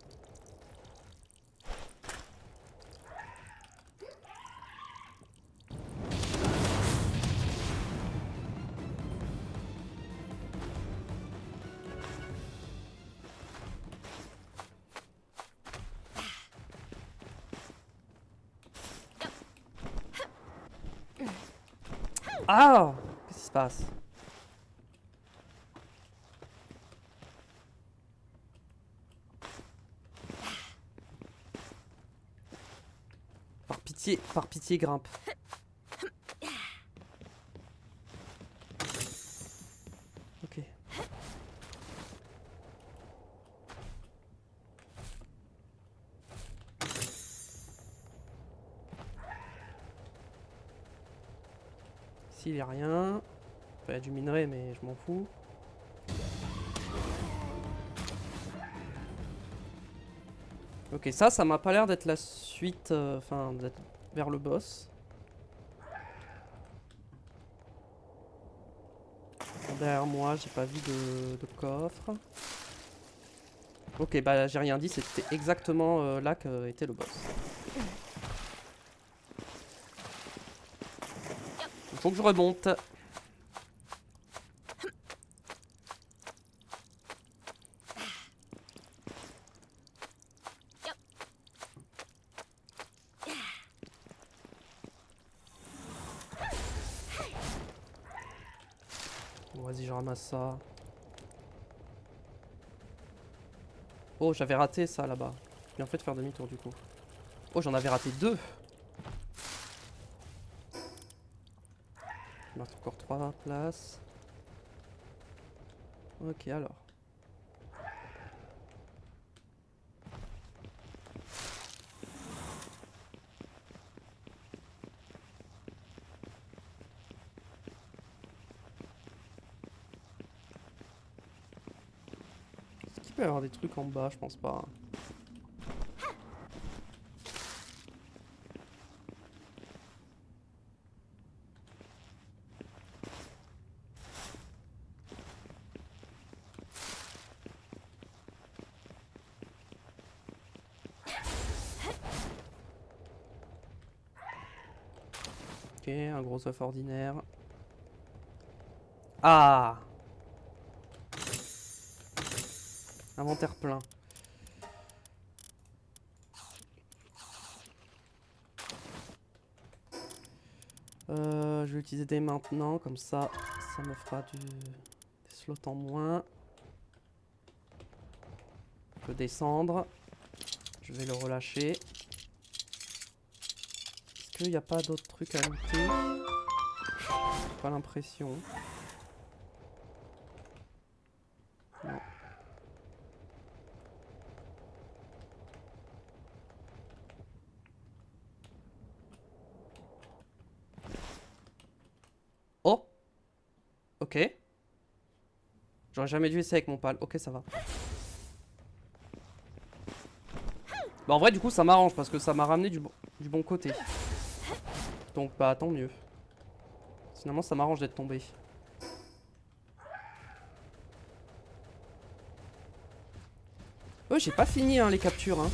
Ah! Qu'est-ce qui se passe? Par pitié, grimpe. Ok. Ici, il n'y a rien. Enfin, il y a du minerai, mais je m'en fous. Ok, ça m'a pas l'air d'être la suite, enfin, d'être vers le boss. Derrière moi, j'ai pas vu de coffre. Ok, bah j'ai rien dit, c'était exactement là que était le boss. Il faut que je remonte. Bon, vas-y, je ramasse ça. Oh, j'avais raté ça là-bas. J'ai bien fait de faire demi-tour du coup. Oh, j'en avais raté deux. Il me reste encore 3 places. Ok, alors. Est-ce qu'il peut y avoir des trucs en bas? Je pense pas. Ok, un gros œuf ordinaire. Ah! Inventaire plein. Je vais utiliser dès maintenant, comme ça me fera des slots en moins. Je peux descendre. Je Je vais le relâcher. Est-ce qu'il n'y a pas d'autres trucs à looter? Pas l'impression. Non. Oh! Ok. J'aurais jamais dû essayer avec mon pal. Ok, ça va. Bah en vrai, du coup, ça m'arrange parce que ça m'a ramené du bon côté. Donc, bah tant mieux. Finalement, ça m'arrange d'être tombé. Oh, j'ai pas fini hein, les captures. Hein.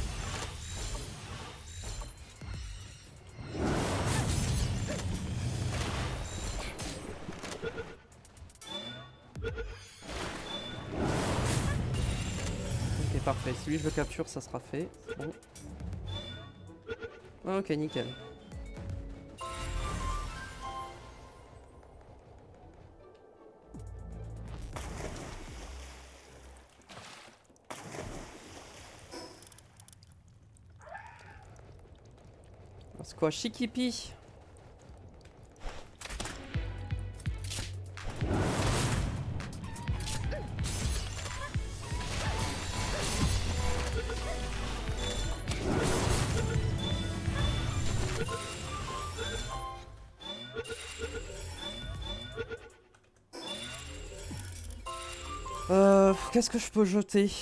Ok, parfait. Si lui je le capture, ça sera fait. C'est bon. Ok, nickel. C'est quoi, Chikipi? Qu'est-ce que je peux jeter?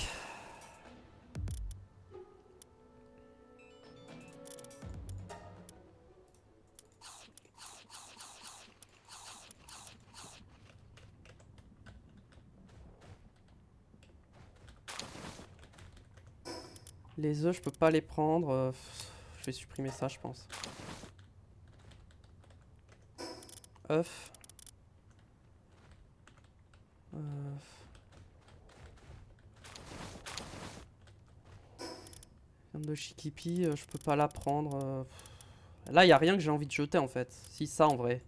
Les œufs, je peux pas les prendre. Je vais supprimer ça, je pense. œuf. Viande de Chikipi, je peux pas la prendre. Là, il y a rien que j'ai envie de jeter en fait. Si, ça en vrai.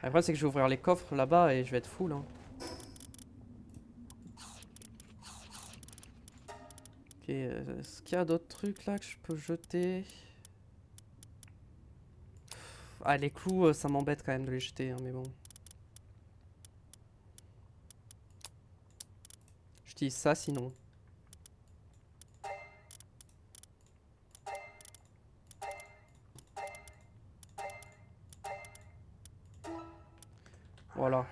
Après, c'est que je vais ouvrir les coffres là-bas et je vais être full. Hein. Ok, est-ce qu'il y a d'autres trucs là que je peux jeter? Ah, les clous, ça m'embête quand même de les jeter, hein, mais bon. J'utilise ça sinon. Voilà.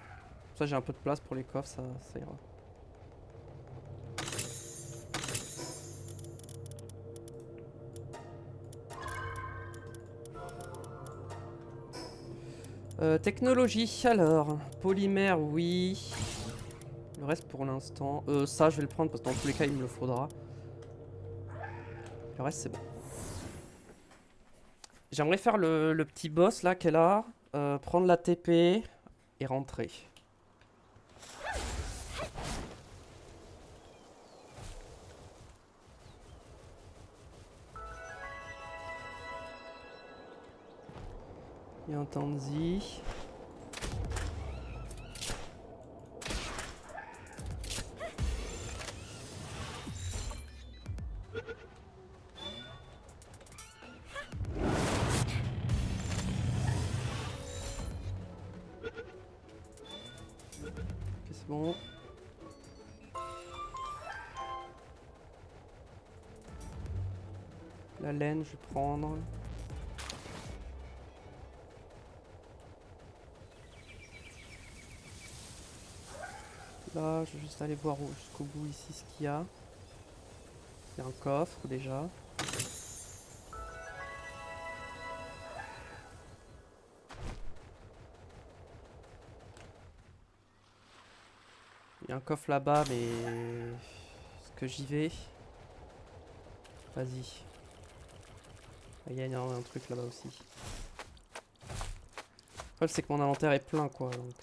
Ça, j'ai un peu de place pour les coffres, ça ira. Technologie, alors. Polymère, oui. Le reste pour l'instant. Ça, je vais le prendre parce que dans tous les cas, il me le faudra. Le reste, c'est bon. J'aimerais faire le petit boss là qu'elle a. Prendre la TP et rentrer. Il y a un Tanzi. Ok, c'est bon. La laine, je vais prendre. Là, je vais juste aller voir jusqu'au bout ici ce qu'il y a. Il y a un coffre déjà. Il y a un coffre là-bas, mais... Est-ce que j'y vais? Vas-y. Ah, il y a un truc là-bas aussi. Le problème, c'est que mon inventaire est plein, quoi. Donc,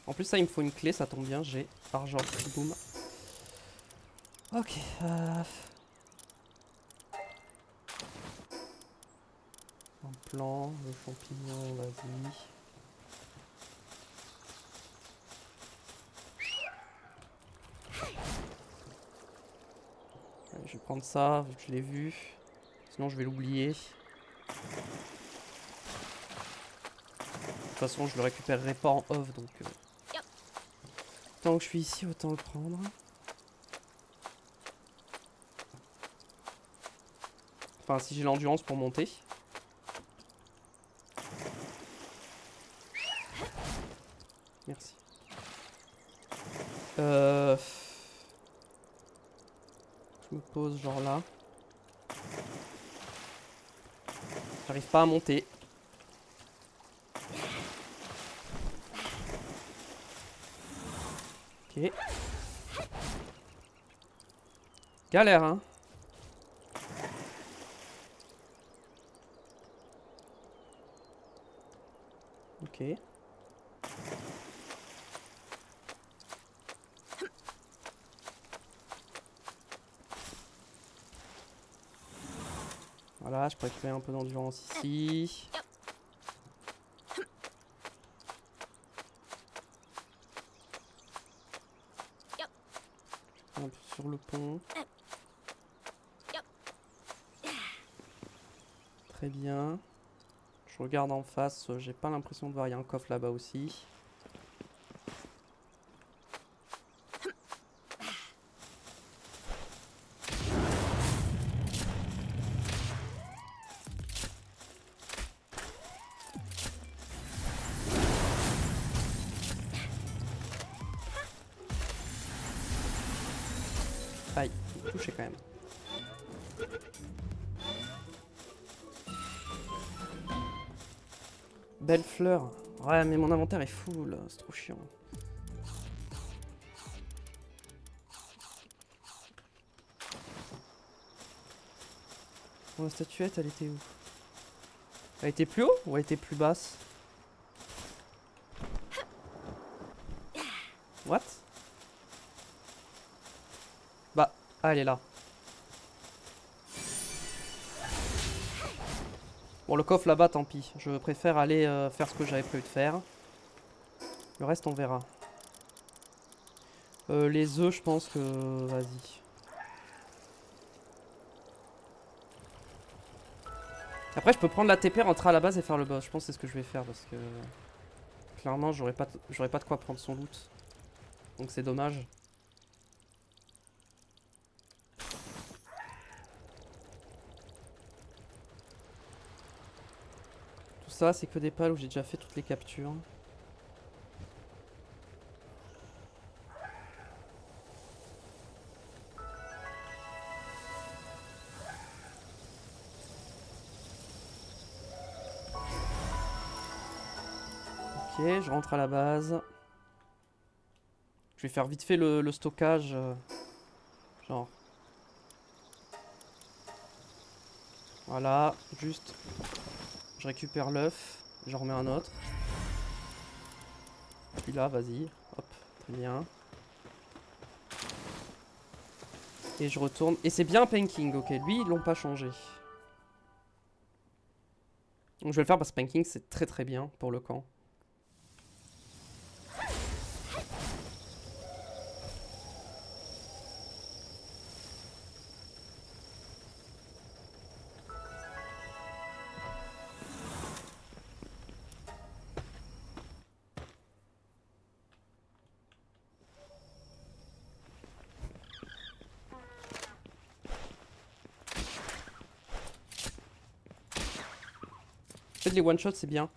en plus, ça, il me faut une clé, ça tombe bien. J'ai argent. Boum. Ok. Un plan, le champignon, vas-y. prendre ça, vu que je l'ai vu. Sinon je vais l'oublier. De toute façon je le récupérerai pas en off donc... Tant que je suis ici, autant le prendre. Enfin si j'ai l'endurance pour monter. Merci. Je me pose genre là. J'arrive pas à monter. Ok. Galère, hein. Ok. Voilà, je peux récupérer un peu d'endurance ici. Un peu sur le pont. Très bien. Je regarde en face, j'ai pas l'impression de voir, il y a un coffre là-bas aussi. Aïe, il me touchait quand même. Belle fleur. Ouais, mais mon inventaire est full, c'est trop chiant. Bon, la statuette, elle était où? Elle était plus haut ou elle était plus basse? What? Bah, ah, elle est là. Bon, le coffre là-bas, tant pis. Je préfère aller faire ce que j'avais prévu de faire. Le reste, on verra. Les œufs, je pense que... Vas-y. Après, je peux prendre la TP, rentrer à la base et faire le boss. Je pense que c'est ce que je vais faire parce que... Clairement, j'aurais pas de quoi prendre son loot. Donc c'est dommage. Tout ça, c'est que des pales où j'ai déjà fait toutes les captures. Ok, je rentre à la base. Je vais faire vite fait le stockage. Genre. Voilà, juste. Je récupère l'œuf. J'en remets un autre. Puis là, vas-y. Hop, très bien. Et je retourne. Et c'est bien un Panking, ok. Lui, ils l'ont pas changé. Donc je vais le faire parce que Panking, c'est très très bien pour le camp. En fait, les one-shots, c'est bien.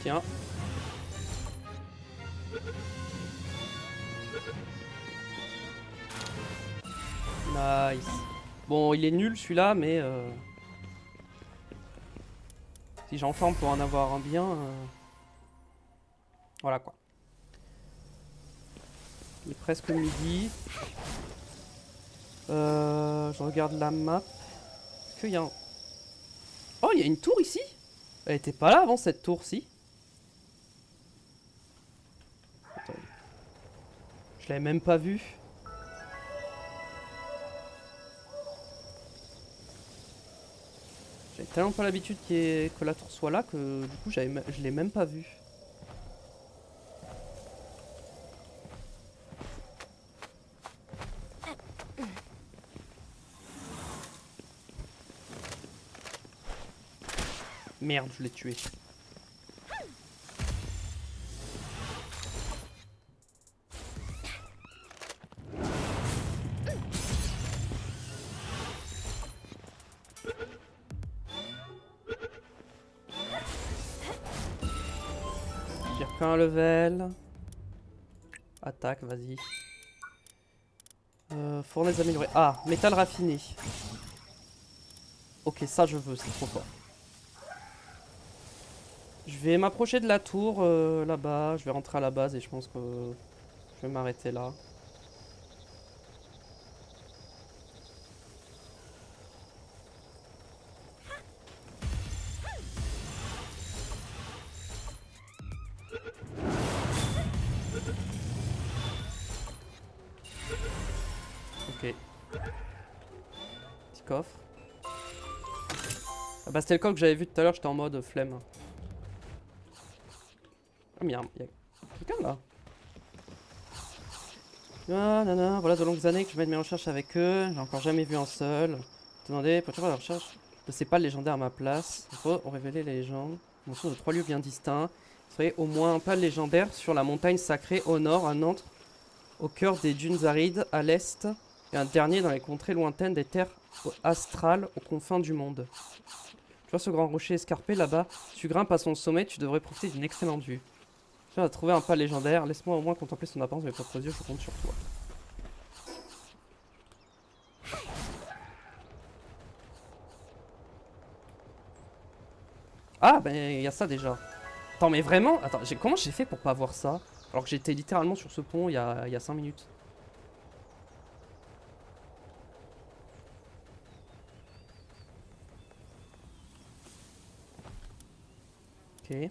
Tiens. Nice. Bon, il est nul celui-là, mais... si j'en forme pour en avoir un bien... Voilà quoi. Il est presque midi. Je regarde la map. Est-ce qu'il y a un... Oh, il y a une tour ici? Elle était pas là avant cette tour-ci. l'avais même pas vu. J'avais tellement pas l'habitude que la tour soit là que du coup je l'ai même pas vu. Merde, je l'ai tué. J'ai repris un level. Attaque, vas-y. Fournaise améliorée. Ah, métal raffiné. Ok, ça je veux, c'est trop fort. Je vais m'approcher de la tour là-bas. Je vais rentrer à la base et je pense que je vais m'arrêter là. Ok. Petit coffre. Ah bah c'était le coffre que j'avais vu tout à l'heure, j'étais en mode flemme. Ah mais y'a quelqu'un là. Ah, nana, voilà de longues années que je mène mes recherches avec eux, j'ai encore jamais vu un seul. Demandez, peux-tu faire la recherche de ces pales légendaires à ma place? Il faut révéler les légendes. Mention de 3 lieux bien distincts. Soyez au moins un pal légendaire sur la montagne sacrée au nord, à Nantes, au cœur des dunes arides, à l'est, et un dernier dans les contrées lointaines des terres astrales, aux confins du monde. Tu vois ce grand rocher escarpé là-bas? Si tu grimpes à son sommet, tu devrais profiter d'une excellente vue. Tu viens de trouver un pas légendaire, laisse-moi au moins contempler son apparence de mes propres yeux, je compte sur toi. Ah, ben il y a ça déjà. Attends, mais vraiment? Attends, comment j'ai fait pour pas voir ça? Alors que j'étais littéralement sur ce pont il y a 5 minutes. Ok.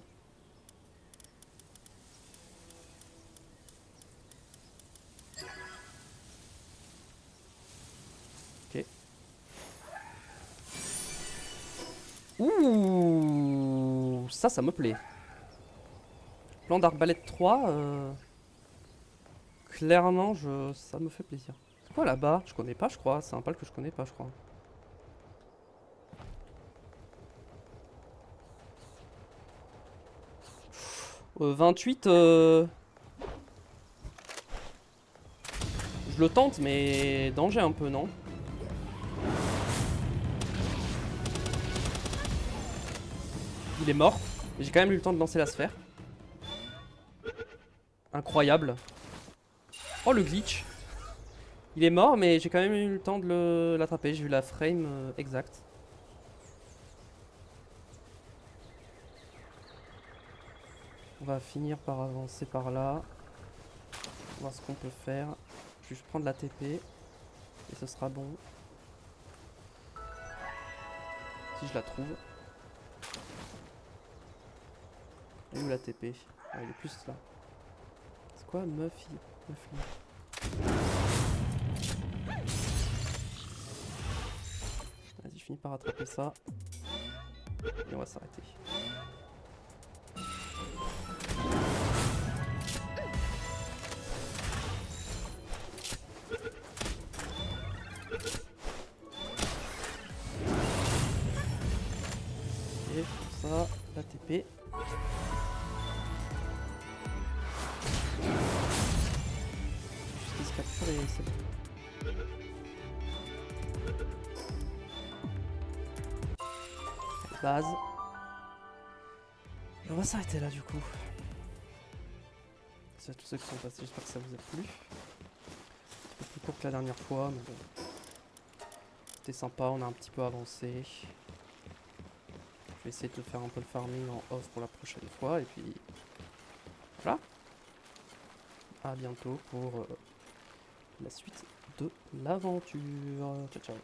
Ok. Ouh, ça me plaît. Plan d'arbalète 3, clairement, ça me fait plaisir. C'est quoi là-bas? Je connais pas, je crois. C'est un pal que je connais pas, je crois. 28, je le tente, mais danger un peu, non? Il est mort. J'ai quand même eu le temps de lancer la sphère. Incroyable. Oh, le glitch. Il est mort, mais j'ai quand même eu le temps de l'attraper. J'ai eu la frame exacte. On va finir par avancer par là. Voir ce qu'on peut faire. Je vais juste prendre la TP. Et ce sera bon. Si je la trouve. Elle est où la TP? Ah, elle est plus là. C'est quoi Muffy? Vas-y, je finis par attraper ça. Et on va s'arrêter. Et pour ça, la TP. Juste se capture et c'est bon. Base. Et on va s'arrêter là du coup. Merci à tous ceux qui sont passés, j'espère que ça vous a plu. Un peu plus court que la dernière fois, mais bon. C'était sympa, on a un petit peu avancé. Je vais essayer de faire un peu de farming en off pour la prochaine fois, et puis voilà. À bientôt pour la suite de l'aventure. Ciao ciao.